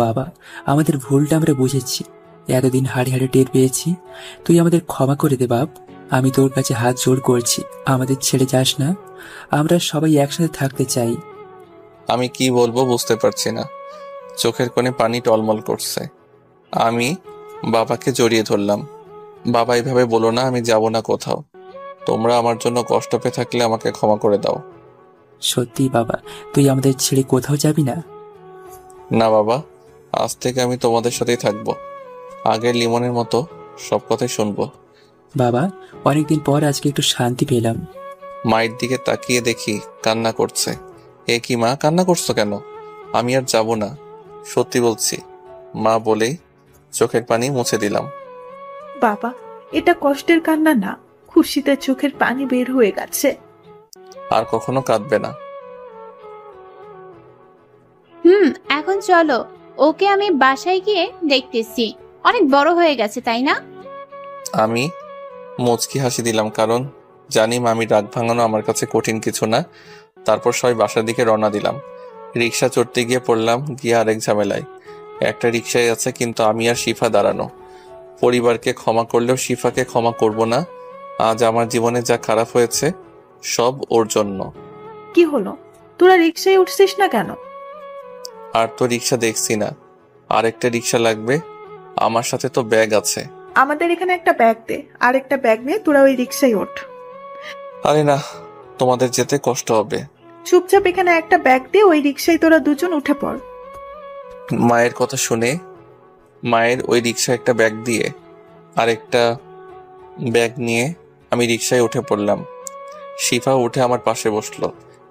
বাবা, আমাদের ভুলটা আমরা বুঝেছি, এতদিন হাড়ে হাড়ে টের পেয়েছি। তুই আমাদের ক্ষমা করে দে বাপ। আমি তোর কাছে হাত জোড় করছি, আমাদের ছেড়ে যাস না। আমরা সবাই একসাথে থাকতে চাই।
আমি কি বলবো বুঝতে পারছি না। চোখের কোণে পানি টলমল করছে। আমি বাবাকে জড়িয়ে ধরলাম। বাবা, এইভাবে বলো না, আমি যাব না কোথাও। তোমরা আমার জন্য কষ্ট পেয়ে থাকলে আমাকে ক্ষমা করে দাও।
সত্যি বাবা, তুই আমাদের ছেড়ে কোথাও যাবি না?
না বাবা, আজ থেকে আমি তোমাদের সাথেই থাকবো। আগের লিমনের মতো সব কথাই শুনবো।
বাবা, অনেকদিন পর আজকে একটু শান্তি পেলাম।
মায়ের দিকে তাকিয়ে দেখি কান্না করছে। এ কি মা, কান্না করছো কেন? আমি আর যাব না, সত্যি বলছি, মা বলেই চোখের পানি মুছে দিলাম।
বাবা, এটা কষ্টের কান্না না, খুশিতে চোখের পানি বের হয়ে গেছে।
আর কখনো কাঁদবে না।
এখন চলো, ওকে আমি বাসায় গিয়ে দেখতেছি। অনেক বড় হয়ে গেছে, তাই না?
আমি মুচকি হাসি দিলাম, কারণ জানি মামি রাগ ভাঙানো আমার কাছে কঠিন কিছু না। তারপর সবাই বাসার দিকে রওনা দিলাম। রিক্সা চড়তে গিয়ে পড়লাম গিয়ে আরেক ঝামেলায়। একটা রিক্সায় আছে, কিন্তু আমি আর শিফা দাঁড়ানো। পরিবারকে ক্ষমা করলেও শিফাকে ক্ষমা করব না। আজ আমার জীবনে যা খারাপ হয়েছে সব ওর জন্য।
কি হলো, তোরা রিক্সায় উঠছিস না কেন?
আর তো রিক্সা দেখছি না, আরেকটা রিক্সা লাগবে। আমার সাথে তো ব্যাগ আছে।
আমাদের এখানে একটা ব্যাগ দে, আর একটা ব্যাগ নিয়ে তোরা ওই রিক্সায় ওঠ।
আরে না, তোমাদের যেতে কষ্ট হবে।
চুপচাপ এখানে একটা ব্যাগ দিয়ে ওই রিক্সায় তোরা দুজন উঠে পড়।
মায়ের কথা শুনে মায়ের ওই রিক্সায় একটা ব্যাগ দিয়ে আরেকটা ব্যাগ নিয়ে আমি রিক্সায় উঠে পড়লাম। শিফা উঠে আমার পাশে বসলো।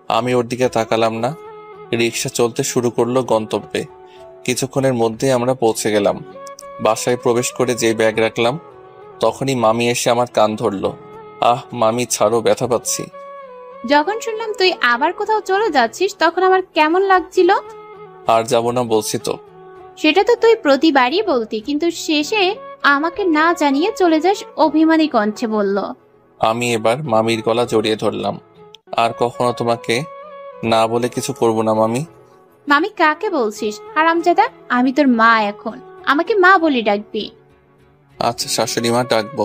আমি ওর দিকে তাকালাম না। রিক্সা চলতে শুরু করলো গন্তব্যে। কিছুক্ষণের মধ্যে আমরা পৌঁছে গেলাম। বাসায় প্রবেশ করে যেই ব্যাগ রাখলাম, তখনই মামি এসে আমার কান ধরলো। আহ মামি, ছাড়ো, ব্যথা পাচ্ছি।
যখন শুনলাম তুই আবার কোথাও চলে যাচ্ছিস, তখন আমার কেমন লাগছিল।
আর যাব না বলছি তো।
সেটা তো তুই প্রতিবারই বলতি, কিন্তু শেষে আমাকে না জানিয়ে চলে যাস, অভিমানী কণ্ঠে বলল।
আমি এবার মামির গলা জড়িয়ে ধরলাম। আর কখনো তোমাকে না বলে কিছু করব না মামি।
মামি কাকে বলছিস হারামজাদা? আমি তোর মা, এখন আমাকে মা বলি ডাকবি।
আচ্ছা, শাশুড়ি মা ডাকবো।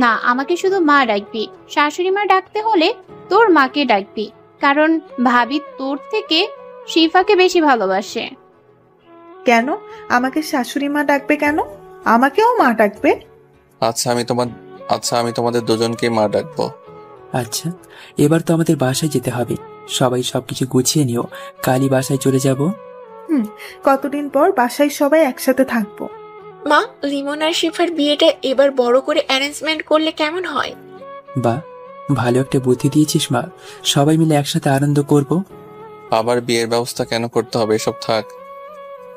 না, আমাকে শুধু মা ডাকবি। শাশুড়ি মা ডাকতে হলে তোর মাকে ডাকবি, কারণ ভাবি তোর থেকে শিফাকে বেশি ভালোবাসে।
কেন আমাকে শাশুড়ি মা ডাকবে কেন? আমাকেও মা ডাকবে।
আচ্ছা, আমি তোমাদের দুজনকে মা ডাকবো।
আচ্ছা, এবার তো আমাদের বাসায় যেতে হবে। সবাই সবকিছু গুছিয়ে নিও, কালই বাসায় চলে যাব।
কতদিন পর বাসায় সবাই একসাথে থাকবো।
মা, লিমন আর শিফার বিয়েটা এবার বড় করে অ্যারেঞ্জমেন্ট করলে কেমন হয়?
বাহ, ভালো একটা বুদ্ধি দিয়েছিস মা। সবাই মিলে একসাথে আনন্দ করব।
আবার বিয়ের ব্যবস্থা কেন করতে হবে? এসব থাক।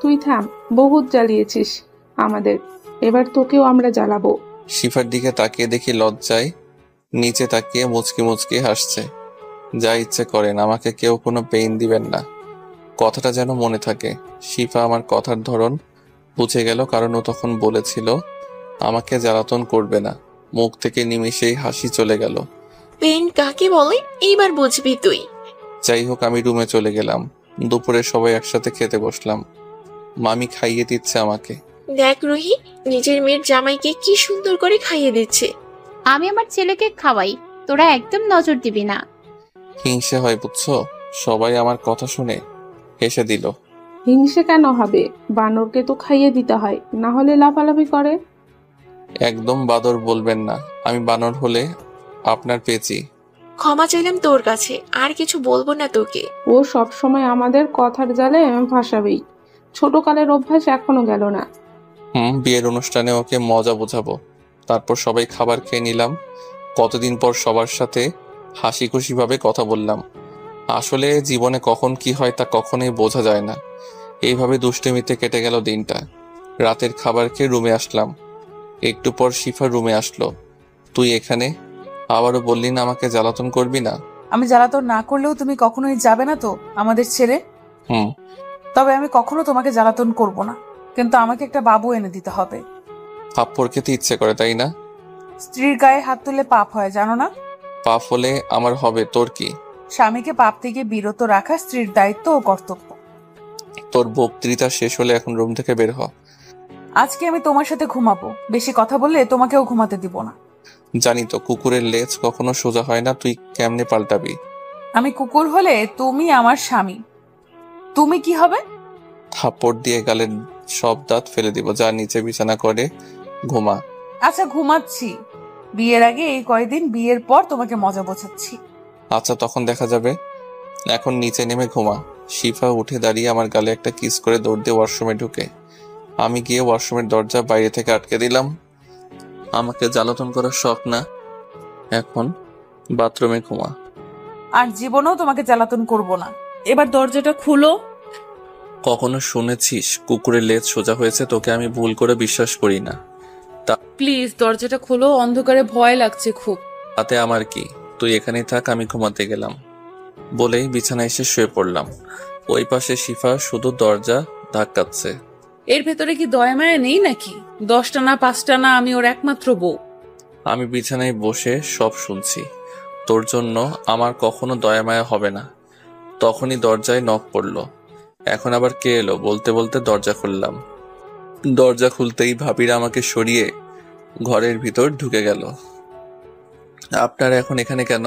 তুই থাম, বহুত জ্বালিয়েছিস আমাদের, এবার তোকেও আমরা জ্বালাবো।
শিফার দিকে তাকিয়ে দেখি লজ্জায় নিচে তাকিয়ে মুচকি মুচকি হাসছে। যা ইচ্ছে করেন, আমাকে কেউ কোনো পেইন দিবেন না। কথাটা যেন মনে থাকে। শিফা আমার কথার ধরন বুঝে গেল, কারণ ও তখন বলেছিল আমাকে জ্বালাতন করবে না। মুখ থেকে নিমিষেই হাসি চলে গেল।
পেন কাকে বলে এইবার বুঝবি তুই।
যাই হোক, আমি রুমে চলে গেলাম। দুপুরে সবাই একসাথে খেতে বসলাম। মামি খাইয়ে দিচ্ছে আমাকে।
দেখ রুহি, নিজের মেয়ের জামাইকে কি সুন্দর করে খাইয়ে দিচ্ছে।
আমি আমার ছেলেকে খাওয়াই, তোরা একদম নজর দিবি না।
হিংসে হয় বুঝছো? সবাই আমার কথা শুনে হেসে দিল।
হিংসে কেন হবে? বানরকে তো খাইয়ে দিতে হয়, না হলে লাফালাফি করে।
একদম বাদর বলবেন না। আমি বানর হলে আপনার পেঁচি।
ক্ষমা চাইলাম তোর কাছে, আর কিছু বলবো না তোকে।
ও সব সময় আমাদের কথার জালে ফাঁসাবেই। ছোটকালের অভ্যাস এখনো গেল না।
বিয়ের অনুষ্ঠানে ওকে মজা বোঝাবো। তারপর সবাই খাবার খেয়ে নিলাম। কতদিন পর সবার সাথে হাসি খুশি ভাবে কথা বললাম। আসলে জীবনে কখন কি হয় তা কখনোই বোঝা যায় না। এইভাবে দুষ্টুমিতে কেটে গেল দিনটা। রাতের খাবার খেয়ে রুমে আসলাম। একটু পর শিফা রুমে আসলো। তুই এখানে? আবারও বললি না আমাকে জ্বালাতন করবি না।
আমি জ্বালাতন না করলেও তুমি কখনোই যাবে না তো আমাদের ছেড়ে? তবে আমি কখনো তোমাকে জ্বালাতন করব না, কিন্তু আমাকে একটা বাবু এনে দিতে হবে।
থাপ্পড় খেতে ইচ্ছে করে, তাই না?
স্ত্রীর গায়ে হাত তুললে পাপ হয়, জানো না?
পাপ হলে আমার হবে, তোর কি?
স্বামীকে পাপ থেকে বিরত রাখা স্ত্রীর দায়িত্ব ও কর্তব্য।
তোর বক্তৃতা শেষ হলে এখন রুম থেকে বের হ।
আজকে আমি তোমার সাথে ঘুমাবো, বেশি কথা বললে তোমাকেও ঘুমাতে দিব না।
জানি তো কুকুরের লেজ কখনো সোজা হয় না, তুই কেমনে পাল্টাবি?
আমি কুকুর হলে তুমি আমার স্বামী, তুমি কি হবে?
থাপ্পড় দিয়ে গালের সব দাঁত ফেলে দিব। যা নিচে বিছানা করে ঘুমা।
আচ্ছা, ঘুমাচ্ছি। বিয়ের আগে এই কয়দিন, বিয়ের পর তোমাকে মজা বোঝাচ্ছি।
আচ্ছা, তখন দেখা যাবে। এখন নিচে নেমে ঘুমা। শিফা উঠে দাঁড়িয়ে আমার গালে একটা কিস করে দৌড় দিয়ে ওয়াশরুমে ঢুকে। আমি গিয়ে ওয়াশরুমের দরজা বাইরে থেকে আটকে দিলাম। আমাকে জ্বালাতন করার শখ না? এখন বাথরুমে ঘুমা।
আর জীবনেও তোমাকে জ্বালাতন করব না। এবার দরজাটা খুলো।
কখনো শুনেছিস কুকুরের লেজ সোজা হয়েছে? তোকে আমি ভুল করে বিশ্বাস করি না।
প্লিজ দরজাটা খুলো, অন্ধকারে ভয় লাগছে খুব।
তাতে আমার কি, তুই এখানেই থাক, আমি ঘুমাতে গেলাম বলেই বিছানায় এসে শুয়ে পড়লাম। ওই পাশে শিফা শুধু দরজা ধাক্কাচ্ছে।
এর ভেতরে কি দয়া মায়া নেই নাকি? 10টা না 5টা না, আমি ওর একমাত্র বউ।
আমি বিছানায় বসে সব শুনছি। তোর জন্য আমার কখনো দয়া মায়া হবে না। তখনই দরজায় নক পড়লো। এখন আবার কে এলো বলতে বলতে দরজা খুললাম। দরজা খুলতেই ভাবিরা আমাকে সরিয়ে ঘরের ভিতর ঢুকে গেল। আপনারা এখন এখানে কেন?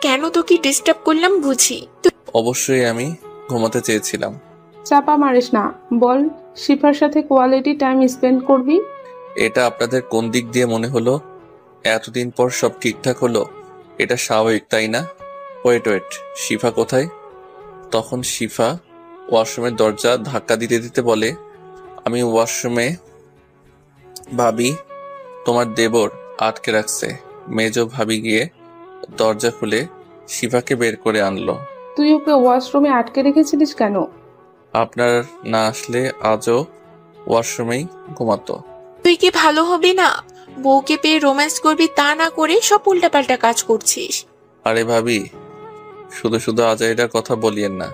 কেন তোকে ডিস্টার্ব করলাম বুঝি?
অবশ্যই আমি ঘুমাতে চেয়েছিলাম।
চাপা মারিস না, বল শিফার সাথে কোয়ালিটি টাইম স্পেন্ড করবি।
এটা আপনাদের কোন দিক দিয়ে মনে হলো? এতদিন পর সব ঠিকঠাক হলো, এটা স্বাভাবিক তাই না? ওয়েট, শিফা কোথায়? তখন শিফা ওয়াশরুমের দরজা ধাক্কা দিতে দিতে বলে, আমি ওয়াশরুমে। ভাবি, তোমার দেবর আটকে রাখছে। মেজো ভাবি গিয়ে দরজা খুলে শিফাকে বের করে আনলো।
তুই ওকে ওয়াশরুমে আটকে রেখেছিলিস কেন?
আপনার না আসলে আজও ওয়াশরুমেই ঘুমাতো।
তুই কি ভালো হবি না? বউকে পেয়ে রোম্যান্স করবি তা না করে সব উল্টাপাল্টা কাজ করছিস।
আরে ভাবি, শুধু শুধু আজাইরা কথা বলিয়েন না।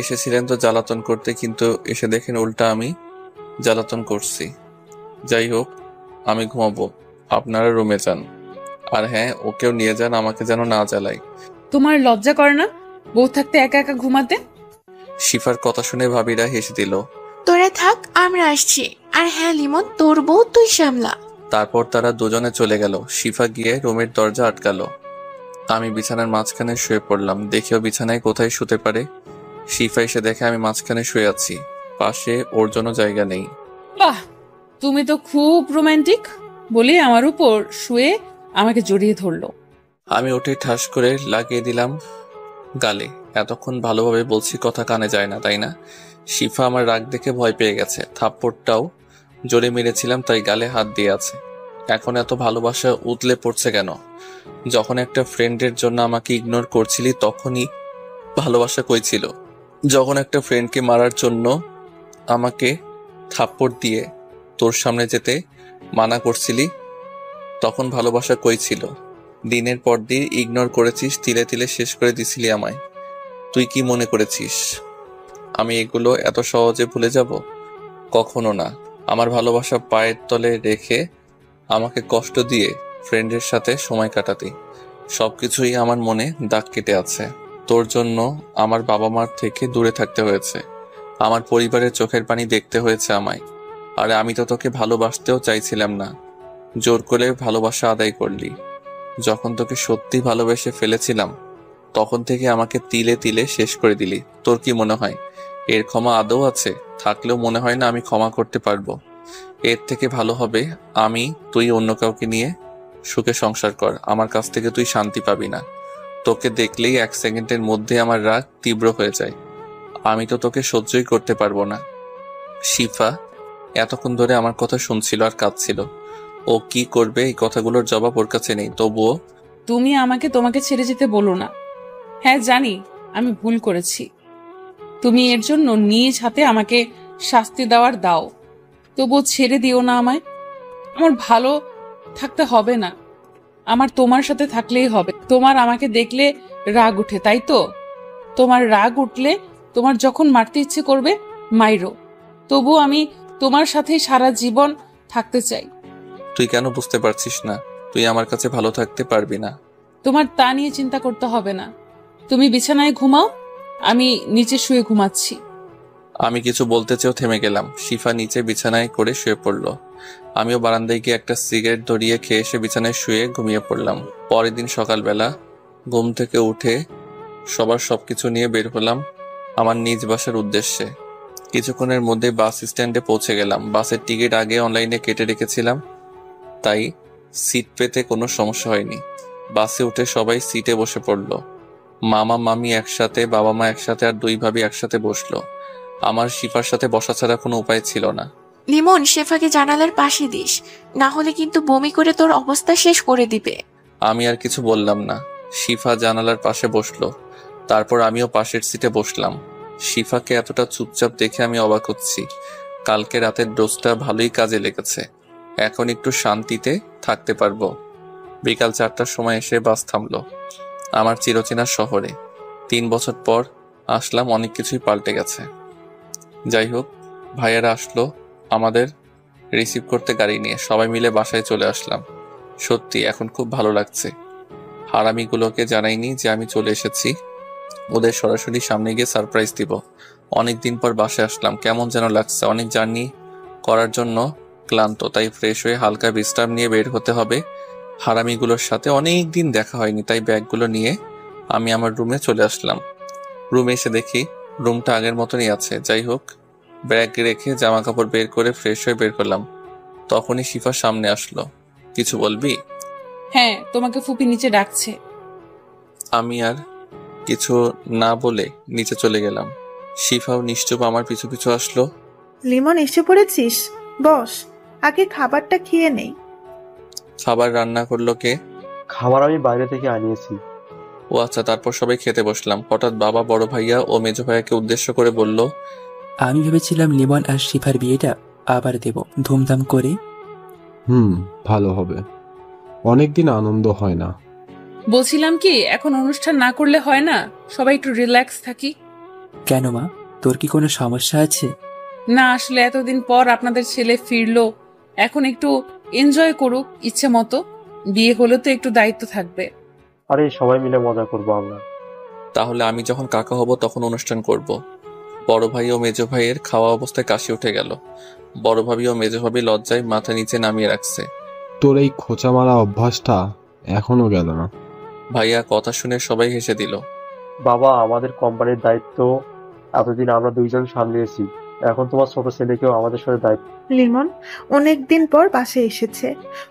এসেছিলেন তো জ্বালাতন করতে, কিন্তু এসে দেখেন উল্টা আমি জ্বালাতন করছি। যাই হোক, আমি ঘুমাবো, আপনারা রুমে যান। আর হ্যাঁ, ওকেও নিয়ে যান, আমাকে যেন না জ্বালাই।
তোমার লজ্জা করে না বউ থাকতে একা একা ঘুমাতে?
শিফার কথা শুনে ভাবিরা হেসে দিল।
তোরা থাক, আমরা আসছি। আর হ্যাঁ লিমন, তোর বউ তুই সামলা।
তারপর তারা দুজনে চলে গেল। শিফা গিয়ে রুমের দরজা আটকালো। আমি বিছানার মাঝখানে শুয়ে পড়লাম। দেখেও বিছানায় কোথায় শুতে পারে। শিফা এসে দেখে আমি মাঝখানে শুয়ে আছি, পাশে ওর জন্য জায়গা নেই।
বাহ, তুমি তো খুব রোমান্টিক বলে আমার উপর শুয়ে আমাকে জড়িয়ে ধরলো।
আমি উঠে ঠাস করে লাগিয়ে দিলাম গালে। এতক্ষণ ভালোভাবে বলছি, কথা কানে যায় না তাই না? শিফা আমার রাগ দেখে ভয় পেয়ে গেছে। থাপ্পড়টাও জোরে মেরেছিলাম, তাই গালে হাত দিয়ে আছে। এখন এত ভালোবাসা উতলে পড়ছে কেন? যখন একটা ফ্রেন্ডের জন্য আমাকে ইগনোর করছিলি তখনই ভালোবাসা কই ছিল? যখন একটা ফ্রেন্ডকে মারার জন্য আমাকে থাপ্পড় দিয়ে তোর সামনে যেতে মানা করছিলি তখন ভালোবাসা কই ছিল? দিনের পর দিন ইগনোর করেছিস, তিলে তিলে শেষ করে দিছিলি আমায়। তুই কি মনে করেছিস আমি এগুলো এত সহজে ভুলে যাব? কখনো না। আমার ভালোবাসা পায়ের তলে রেখে আমাকে কষ্ট দিয়ে ফ্রেন্ডের সাথে সময় কাটাতি, সবকিছুই আমার মনে দাগ কেটে আছে। তোর জন্য আমার বাবা মার থেকে দূরে থাকতে হয়েছে, আমার পরিবারের চোখের পানি দেখতে হয়েছে আমায়। আর আমি তো তোকে ভালোবাসতেও চাইছিলাম না, জোর করে ভালোবাসা আদায় করলি। যখন তোকে সত্যি ভালোবেসে ফেলেছিলাম তখন থেকে আমাকে তিলে তিলে শেষ করে দিলি। তোর কি মনে হয় এর ক্ষমা আদৌ আছে? থাকলেও মনে হয় না আমি ক্ষমা করতে পারবো। এর থেকে ভালো হবে তুই অন্য কাউকে নিয়ে সুখে সংসার কর। আমার কাছ থেকে তুই শান্তি পাবি না। তোকে দেখলেই 1 সেকেন্ডের মধ্যে আমার রাগ তীব্র হয়ে যায়। আমি তো তোকে সহ্যই করতে পারবো না। শিফা এতক্ষণ ধরে আমার কথা শুনছিল আর কাঁদছিল। ও কি করবে এই কথাগুলোর জবাব ওর কাছে নেই, তবুও।
তুমি আমাকে তোমাকে ছেড়ে যেতে বলো না। হ্যাঁ জানি আমি ভুল করেছি, তুমি এর জন্য নিজ হাতে আমাকে শাস্তি দাও, তবুও ছেড়ে দিও না আমায়। আমার ভালো থাকতে হবে না, আমার তোমার সাথে থাকলেই হবে। তোমার আমাকে দেখলে রাগ উঠে তাই তো? তোমার রাগ উঠলে তোমার যখন মারতে ইচ্ছে করবে মাইরো, তবু আমি তোমার সাথে সারা জীবন থাকতে চাই।
তুই কেন বুঝতে পারছিস না? তুই আমার কাছে ভালো থাকতে পারবি না।
তোমার তা নিয়ে চিন্তা করতে হবে না। তুমি বিছানায় ঘুমাও, আমি নিচে শুয়ে ঘুমাচ্ছি।
আমি কিছু বলতে চেয়েও থেমে গেলাম। শিফা নিচে বিছানায় করে শুয়ে পড়লো। আমিও বারান্দায় গিয়ে একটা সিগারেট ধরিয়ে খেয়ে এসে বিছানায় শুয়ে ঘুমিয়ে পড়লাম। পরের দিন সকালবেলা ঘুম থেকে উঠে সবার সবকিছু নিয়ে বের হলাম আমার নিজ বাসার উদ্দেশ্যে। কিছুক্ষণের মধ্যে বাস স্ট্যান্ডে পৌঁছে গেলাম। বাসের টিকিট আগে অনলাইনে কেটে রেখেছিলাম, তাই সিট পেতে কোনো সমস্যা হয়নি। বাসে উঠে সবাই সিটে বসে পড়লো। মামা মামি একসাথে, বাবা মা একসাথে, আর 2 ভাবি একসাথে বসলো। আমার শিফার সাথে বসা ছাড়া কোনো উপায় ছিল না।
লিমন, শেফাকে জানালার পাশে দিস, না হলে কিন্তু বমি করে তোর অবস্থা শেষ করে দিবে।
আমি আর কিছু বললাম না। শিফা জানালার পাশে বসলো, তারপর আমিও পাশের সিটে বসলাম। শিফাকে এতটা চুপচাপ দেখে আমি অবাক হচ্ছি। কালকে রাতের ডোজটা ভালোই কাজে লেগেছে, এখন একটু শান্তিতে থাকতে পারবো। বিকাল 4টার সময় এসে বাস থামলো আমার চিরচেনা শহরে। 3 বছর পর আসলাম, অনেক কিছুই পাল্টে গেছে। যাই হোক, ভাইয়ারা আসলো আমাদের রিসিভ করতে গাড়ি নিয়ে, সবাই মিলে বাসায় চলে আসলাম। সত্যি এখন খুব ভালো লাগছে। হারামিগুলোকে জানাইনি যে আমি চলে এসেছি, ওদের সরাসরি সামনে গিয়ে সারপ্রাইজ দিব। অনেকদিন পর বাসায় আসলাম, কেমন যেন লাগছে। অনেক জার্নি করার জন্য ক্লান্ত, তাই ফ্রেশ হয়ে হালকা বিশ্রাম নিয়ে বের হতে হবে। হারামিগুলোর সাথে অনেক দিন দেখা হয়নি, তাই ব্যাগগুলো নিয়ে আমি আমার রুমে চলে আসলাম। রুমে এসে দেখি রুমটা আগের মতনই আছে। যাই হোক, ব্যাগ রেখে জামা কাপড় বের করে ফ্রেশ হয়ে বের করলাম। তখনই শিফা সামনে আসলো। কিছু বলবি?
হ্যাঁ, তোমাকে ফুপি নিচে ডাকছে।
আমি আর কিছু না বলে নিচে চলে গেলাম। শিফাও নিশ্চুপ আমার পিছু পিছু আসলো।
লিমন, এসে পড়েছিস? বস, আগে খাবারটা খেয়ে নেই।
খাবার রান্না করলো কে?
খাবার আমি বাইরে থেকে আনিয়েছি।
ও আচ্ছা। তারপর সবাই খেতে বসলাম। হঠাৎ বাবা বড় ভাইয়া ও মেজো ভাইয়াকে উদ্দেশ্য করে বলল,
আমি ভেবেছিলাম লিমন আর শিফার বিয়েটা আবার দেব ধুমধাম করে।
ভালো হবে, অনেকদিন আনন্দ হয় না।
বলছিলাম কি, এখন অনুষ্ঠান না করলে হয় না? সবাই একটু রিল্যাক্স থাকি।
কেন মা, তোর কি কোনো সমস্যা আছে?
না, আসলে এতদিন পর আপনাদের ছেলে ফিরলো, এখন একটু এনজয় করুক ইচ্ছে মতো। বিয়ে হলে তো একটু দায়িত্ব থাকবে।
আরে সবাই মিলে মজা করবো আমরা।
তাহলে আমি যখন কাকা হব তখন অনুষ্ঠান করব। বড় ভাই ও মেজো ভাইয়ের খাওয়া অবস্থায় কাশি উঠে গেল। বড় ভাবি ও মেজো ভাবি লজ্জায় মাথা নিচে নামিয়ে রাখছে।
তোর এই খোঁচা মারা অভ্যাসটা এখনো গেল না।
ভাইয়া কথা শুনে সবাই হেসে দিল।
বাবা, আমাদের কোম্পানির দায়িত্ব এতদিন আমরা দুইজন সামলিয়েছি, এখন তোমার ছোট ছেলেকেও আমাদের সাথে দায়িত্ব।
লিমন অনেকদিন পর বাসে এসেছে,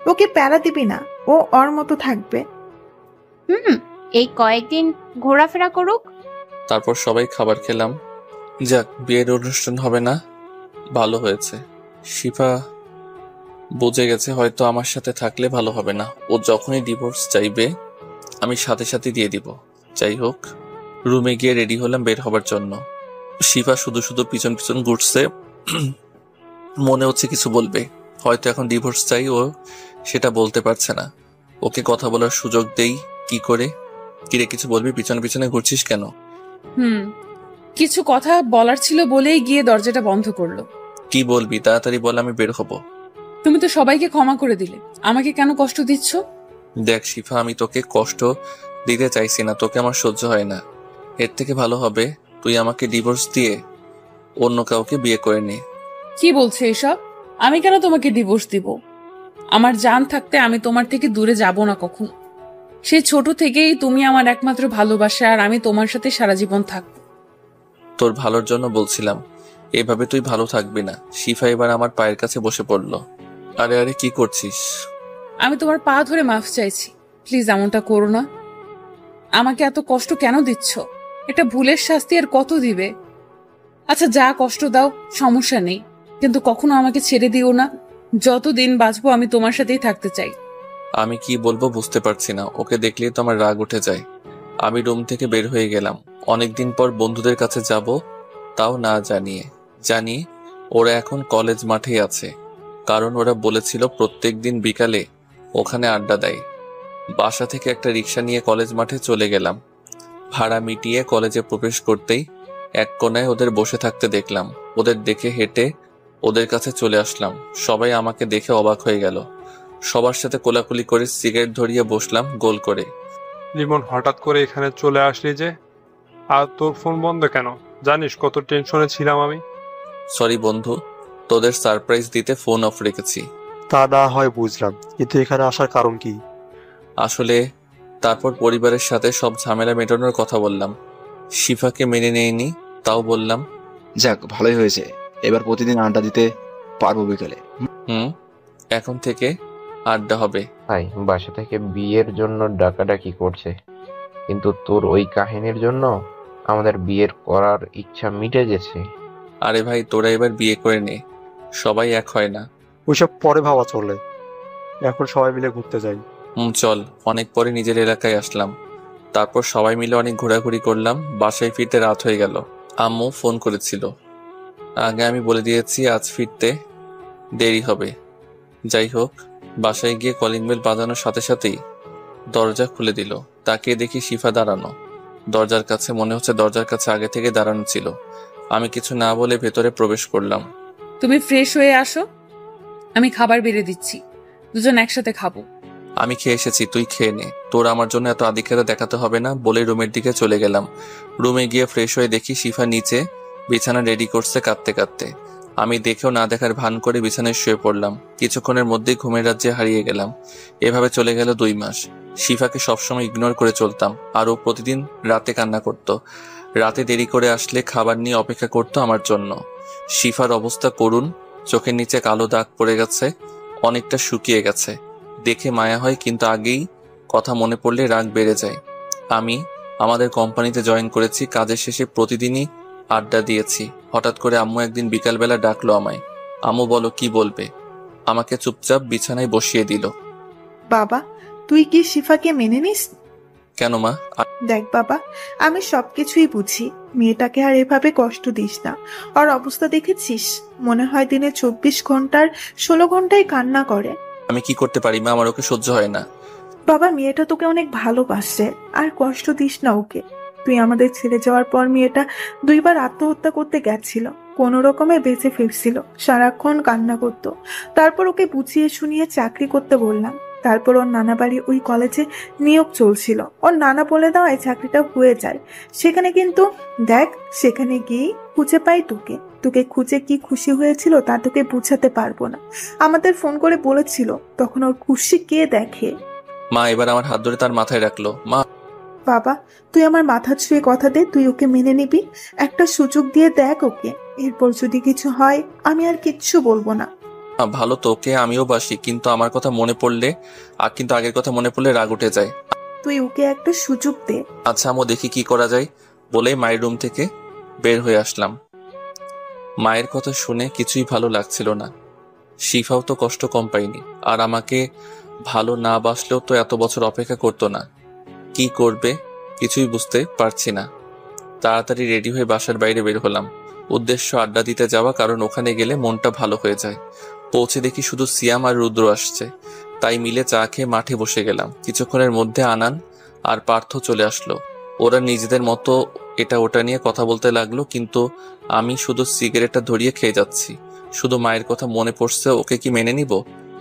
ওকে প্যারা দিবি না, ও ওর মতো থাকবে।
এই কয়েকদিন ঘোরাফেরা করুক।
তারপর সবাই খাবার খেলাম। যাক, বিয়ের অনুষ্ঠান হবে না, ভালো হয়েছে। শিফা বুঝে গেছে হয়তো আমার সাথে থাকলে ভালো হবে না। ও যখনই ডিভোর্স চাইবে আমি সাথে সাথে দিয়ে দিব। যাই হোক, রুমে গিয়ে রেডি হলাম বের হবার জন্য। শিফা শুধু শুধু পিছন পিছন ঘুরছে, মনে হচ্ছে কিছু বলবে। হয়তো এখন ডিভোর্স চাই, ও সেটা বলতে পারছে না। ওকে কথা বলার সুযোগ দেই কি করে। কিরে, কিছু বলবি? পিছনে পিছনে ঘুরছিস কেন?
কিছু কথা বলার ছিল বলেই গিয়ে দরজাটা বন্ধ করলো।
কি বলবি তাড়াতাড়ি বল, আমি বের হব।
তুমি তো সবাইকে ক্ষমা করে দিলে, আমাকে কেন কষ্ট দিচ্ছ?
দেখ শিফা, আমি তোকে কষ্ট দিতে চাইছি না, তোকে আমার সহ্য হয় না। এর থেকে ভালো হবে তুই আমাকে ডিভোর্স দিয়ে অন্য কাউকে বিয়ে করে নে।
কি বলছে এসব? আমি কেন তোমাকে ডিভোর্স দিব? আমার জান থাকতে আমি তোমার থেকে দূরে যাব না কখনো। সেই ছোট থেকেই তুমি আমার একমাত্র ভালোবাসা, আর আমি তোমার সাথে সারা জীবন থাকবো।
তোর ভালোর জন্য বলছিলাম, এভাবে তুই ভালো থাকবি না। শিফা এবার আমার পায়ের কাছে বসে পড়লো। আরে আরে, কি করছিস?
আমি তোমার পা ধরে মাফ চাইছি, প্লিজ এমনটা করো না। আমাকে এত কষ্ট কেন দিচ্ছ? এটা ভুলের শাস্তি আর কত দিবে? আচ্ছা, যা কষ্ট দাও সমস্যা নেই, কিন্তু কখনো আমাকে ছেড়ে দিও না। যতদিন বাঁচবো আমি তোমার সাথেই থাকতে চাই।
আমি কি বলবো বুঝতে পারছি না। ওকে দেখলেই তো আমার রাগ উঠে যায়। আমি রুম থেকে বের হয়ে গেলাম। অনেকদিন পর বন্ধুদের কাছে যাব, তাও না জানিয়ে ওরা এখন কলেজ মাঠেই আছে, কারণ ওরা বলেছিল প্রত্যেকদিন বিকালে ওখানে আড্ডা দেয়। বাসা থেকে একটা রিক্সা নিয়ে কলেজ মাঠে চলে গেলাম। ভাড়া মিটিয়ে কলেজে প্রবেশ করতেই এক কোনায় ওদের বসে থাকতে দেখলাম। ওদের দেখে হেঁটে ওদের কাছে চলে আসলাম। সবাই আমাকে দেখে অবাক হয়ে গেল। সবার সাথে কোলাকুলি করে সিগারেট ধরিয়ে বসলাম গোল করে।
লিমন, হঠাৎ করে এখানে চলে আসলি যে? আর তোর ফোন বন্ধ কেন? জানিস কত টেনশনে ছিলাম আমি।
সরি বন্ধু, তোদের সারপ্রাইজ দিতে ফোন অফ রেখেছি।
তা না হয় বুঝলাম, কিন্তু এখানে আসার কারণ কি?
আসলে তারপর পরিবারের সাথে সব ঝামেলা মেটানোর কথা বললাম। শিফাকে মেনে নেয়নি, তাও বললাম।
যাক, ভালোই হয়েছে, এবার প্রতিদিন আড্ডা দিতে পারবো বিকেলে।
এখন থেকে আড্ডা হবে।
ভাই, বাসা থেকে বিয়ের জন্য ডাকাডাকি করছে, কিন্তু তোর ওই কাহিনীর জন্য আমাদের বিয়ের করার ইচ্ছা মিটে গেছে।
আরে ভাই, তোরা এবার বিয়ে করে নে, সবাই এক হয় না।
ওইসব পরে ভাবা চলে, এখন সবাই মিলে ঘুরতে যাই।
চল। অনেক পরে নিজের এলাকায় আসলাম, তারপর সবাই মিলে অনেক ঘোরাঘুরি করলাম। বাসায় ফিরতে রাত হয়ে গেল। আম্মু ফোন করেছিল, আগে আমি বলে দিয়েছি আজ ফিরতে দেরি হবে। যাই হোক, বাসায় গিয়ে কলিং বেল বাজানোর সাথে সাথেই দরজা খুলে দিল। তাকে দেখি শিফা দাঁড়ানো দরজার কাছে। মনে হচ্ছে দরজার কাছে আগে থেকে দাঁড়ানো ছিল। আমি কিছু না বলে ভেতরে প্রবেশ করলাম।
তুমি ফ্রেশ হয়ে আসো, আমি খাবার বেড়ে দিচ্ছি, দুজন একসাথে খাবো।
আমি খেয়ে এসেছি, তুই খেয়ে নে। তোর আমার জন্য এত আদিক্ষেতা দেখাতে হবে না বলে রুমের দিকে চলে গেলাম। রুমে গিয়ে ফ্রেশ হয়ে দেখি শিফা নিচে বিছানা রেডি করছে কাঁদতে কাঁদতে। আমি দেখেও না দেখার ভান করে বিছানায় শুয়ে পড়লাম। কিছুক্ষণের মধ্যেই ঘুমের রাজ্যে হারিয়ে গেলাম। এভাবে চলে গেল 2 মাস। শিফাকে সবসময় ইগনোর করে চলতাম, আর ও প্রতিদিন রাতে কান্না করত। রাতে দেরি করে আসলে খাবার নিয়ে অপেক্ষা করত আমার জন্য। শিফার অবস্থা করুণ, চোখের নিচে কালো দাগ পড়ে গেছে, অনেকটা শুকিয়ে গেছে। দেখে মায়া হয়, কিন্তু আগেই কথা মনে পড়লে রাগ বেড়ে যায়। আমি আমাদের কোম্পানিতে জয়েন করেছি, কাজের শেষে প্রতিদিনই আড্ডা দিয়েছি। হঠাৎ করে আম্মু একদিন বিকালবেলা ডাকলো আমায়। আম্মু বলো কি বলবে, আমাকে চুপচাপ বিছানায় বসিয়ে দিল।
বাবা, তুই কি শিফাকে মেনে নিস?
কেন মা?
দেখ বাবা, আমি সবকিছুই বুঝি, মেয়েটাকে আর এভাবে কষ্ট দিস না। ওর অবস্থা দেখেছিস? মনে হয় দিনে 24 ঘন্টার 16 ঘন্টায় কান্না করে।
আমি কি করতে পারি মা, আমার ওকে সহ্য হয় না।
বাবা, মেয়েটা তোকে অনেক ভালোবাসে, আর কষ্ট দিস না ওকে। তুই আমাদের ছেড়ে যাওয়ার পর মেয়েটা 2 বার আত্মহত্যা করতে গেছিল, কোনো রকমে বেঁচে ফিরছিল, সারাক্ষণ কান্না করতো। তারপর ওকে বুঝিয়ে শুনিয়ে চাকরি করতে বললাম। তারপর ওর নানা বাড়ি ওই কলেজে নিয়োগ চলছিল, ওর নানা বলে দেওয়ায় চাকরিটা হয়ে যায়। সেখানে কিন্তু দেখ, সেখানে গিয়ে খুঁজে পাই তোকে। তোকে খুঁজে কি খুশি হয়েছিল তা তোকে বুঝাতে পারবো না। আমাদের ফোন করে বলেছিল, তখন ওর খুশি কে দেখে।
মা এবার আমার হাত ধরে তার মাথায় রাখলো। মা
বাবা, তুই আমার মাথা ছুঁয়ে কথা দে, তুই ওকে মেনে নিবি। একটা সুযোগ দিয়ে দেখ ওকে, এরপর যদি কিছু হয় আমি আর কিচ্ছু বলবো না।
ভালো, তোকে আমিও বাসি, কিন্তু আমার কথা মনে পড়লে কিন্তু আগের কথা মনে পড়লে রাগ উঠে যায়।
তুই ওকে একটা সুযোগ দে।
আচ্ছা আম্মু, দেখি কি করা যায় বলেই মায়ের রুম থেকে বের হয়ে আসলাম। মায়ের কথা শুনে কিছুই ভালো লাগছিল না। শিফাও তো কষ্ট কম পায়নি, আর আমাকে ভালো না বাসলেও তো এত বছর অপেক্ষা করতো না। কি করবে কিছুই বুঝতে পারছি না। তাড়াতাড়ি রেডি হয়ে বাসার বাইরে বের হলাম। উদ্দেশ্য আড্ডা দিতে যাওয়া, কারণ ওখানে গেলে মনটা ভালো হয়ে যায়। পৌঁছে দেখি শুধু সিয়াম আর রুদ্র আসছে, তাই মিলে চা খেয়ে মাঠে বসে গেলাম। কিছুক্ষণের মধ্যে আনান আর পার্থ চলে আসলো। ওরা নিজেদের মতো এটা ওটা নিয়ে কথা বলতে লাগলো, কিন্তু আমি শুধু সিগারেটটা ধরিয়ে খেয়ে যাচ্ছি। শুধু মায়ের কথা মনে পড়ছে, ওকে কি মেনে নিব?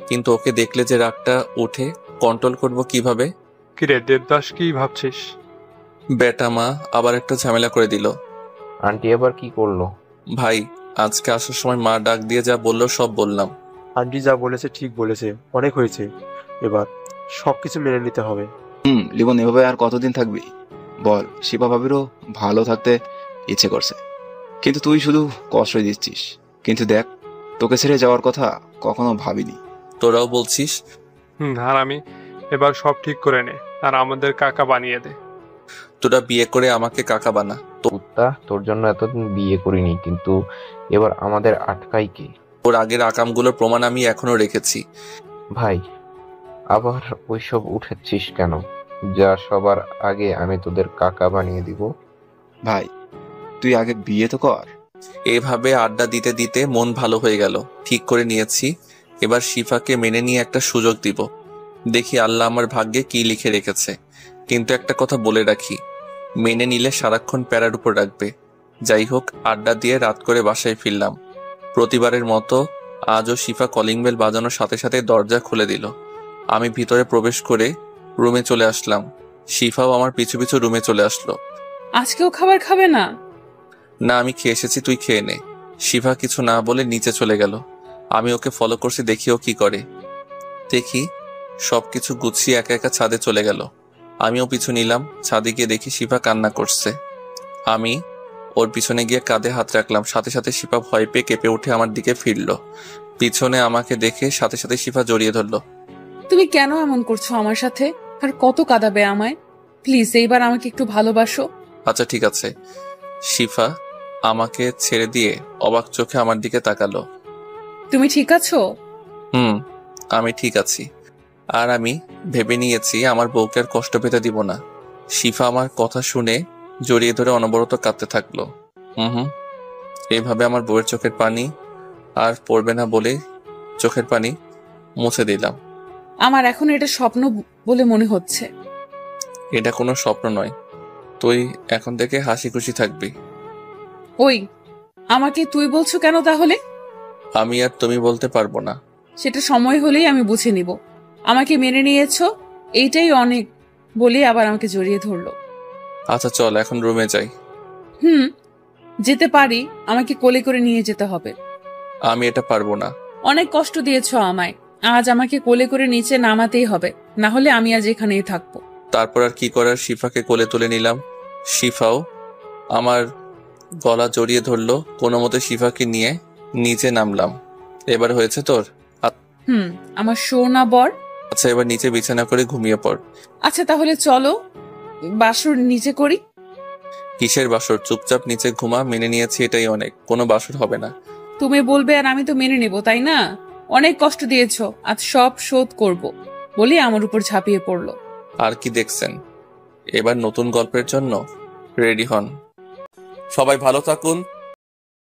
কিন্তু ওকে দেখলে যে রাগটা উঠে, কন্ট্রোল করব কিভাবে?
কিরে দেবদাস, কি ভাবছিস?
বেটা মা আবার একটা ঝামেলা করে দিল।
আন্টি আবার কি করলো?
ভাই, আজকে আসার সময় মা ডাক দিয়ে যা বললো সব বললাম।
আন্টি যা বলেছে ঠিক বলেছে, অনেক হয়েছে, এবার সবকিছু মেনে নিতে হবে।
লিমন, এভাবে আর কতদিন থাকবি বল? শিপা ভাবিরও ভালো থাকতে ইচ্ছে করছে, কিন্তু তুই শুধু কষ্ট দিচ্ছিস। কিন্তু দেখ, তোকে ছেড়ে যাওয়ার কথা কখনো ভাবিনি।
তোরাও বলছিস?
আর আমি এবার সব ঠিক করে নে, আর আমাদের কাকা বানিয়ে দে।
তোরা বিয়ে করে আমাকে কাকা বানা।
তোর জন্য এতদিন বিয়ে করিনি, কিন্তু এবার আমাদের আটকাই কে?
ওর আগের আকামগুলোর প্রমাণ আমি এখনো রেখেছি।
ভাই, আবার ওইসব উঠেছিস কেন? যা সবার আগে আমি তোদের কাকা বানিয়ে দিব।
ভাই, তুই আগে বিয়ে তো কর।
এভাবে আড্ডা দিতে দিতে মন ভালো হয়ে গেল। ঠিক করে নিয়েছি, এবার শিফাকে মেনে নিয়ে একটা সুযোগ দিব। দেখি আল্লাহ আমার ভাগ্যে কি লিখে রেখেছে। কিন্তু একটা কথা বলে রাখি, মেনে নিলে সারাক্ষণ প্যারার উপর রাখবে। যাই হোক, আড্ডা দিয়ে রাত করে বাসায় ফিরলাম। প্রতিবারের মতো আজও শিফা কলিং বেল বাজানোর সাথে সাথে দরজা খুলে দিল। আমি ভিতরে প্রবেশ করে রুমে চলে আসলাম। শিফাও আমার পিছু পিছু রুমে চলে আসলো।
আজকেও খাবার খাবে না?
না, আমি খেয়ে এসেছি, তুই খেয়ে নে। শিফা কিছু না বলে নিচে চলে গেল। আমি ওকে ফলো করছি, দেখি ও কি করে। দেখি সবকিছু গুছিয়ে একা একা ছাদে চলে গেল। আমিও পিছু নিলাম। ছাদে গিয়ে দেখি শিফা কান্না করছে। আমি ওর পিছনে গিয়ে কাঁধে হাত রাখলাম। সাথে সাথে শিফা ভয় পেয়ে কেঁপে উঠে আমার দিকে ফিরল। পিছনে আমাকে দেখে সাথে সাথে শিফা জড়িয়ে ধরলো।
তুমি কেন এমন করছো আমার সাথে? আর কত কাঁদাবে আমায়? প্লিজ এইবার আমাকে একটু ভালোবাসো।
আচ্ছা ঠিক আছে। শিফা আমাকে ছেড়ে দিয়ে অবাক চোখে আমার দিকে তাকালো।
তুমি ঠিক আছো?
আমি ঠিক আছি। আর আমি ভেবে নিয়েছি আমার বউকে আর কষ্ট পেতে দিব না। শিফা আমার কথা শুনে জড়িয়ে ধরে অনবরত কাঁদতে থাকলো। এইভাবে আমার বউয়ের চোখের পানি আর পড়বে না বলে চোখের পানি মুছে দিলাম।
আমার এখন এটা স্বপ্ন বলে মনে হচ্ছে।
এটা কোনো স্বপ্ন নয়, তুই এখন থেকে হাসি খুশি থাকবি।
ওই, আমাকে তুই বলছো কেন তাহলে?
আমি আর তুমি বলতে পারবো না।
সেটা সময় হলেই আমি বুঝে নিব। আমাকে মেনে নিয়েছো, এইটাই অনেক বলে আবার আমাকে জড়িয়ে ধরলো।
আচ্ছা চল এখন রুমে যাই।
যেতে পারি, আমাকে কোলে করে নিয়ে যেতে হবে।
আমি এটা পারবো না।
অনেক কষ্ট দিয়েছো আমায়, আজ আমাকে কোলে করে নিচে নামাতেই হবে, না হলে আমি আজ এখানেই থাকবো।
তারপর আর কি করার, শিফাকে কোলে তুলে নিলাম। শিফাও আমার গলা জড়িয়ে ধরলো। কোনো মতে শিফাকে নিয়ে নিচে নামলাম। এবার হয়েছে তোর?
আমার সোনা বর।
আচ্ছা এবার নিচে বিছানা করে ঘুমিয়ে পড়।
আচ্ছা তাহলে চলো বাসর নিচে করি।
কিসের বাসর? চুপচাপ নিচে ঘুমা, মেনে নিয়েছি এটাই অনেক, কোনো বাসর হবে না।
তুমি বলবে আর আমি তো মেনে নেব, তাই না? অনেক কষ্ট দিয়েছো, আজ সব শোধ করব বলে আমার উপর ঝাঁপিয়ে পড়লো।
আর কি দেখছেন, এবার নতুন গল্পের জন্য রেডি হন। সবাই ভালো থাকুন।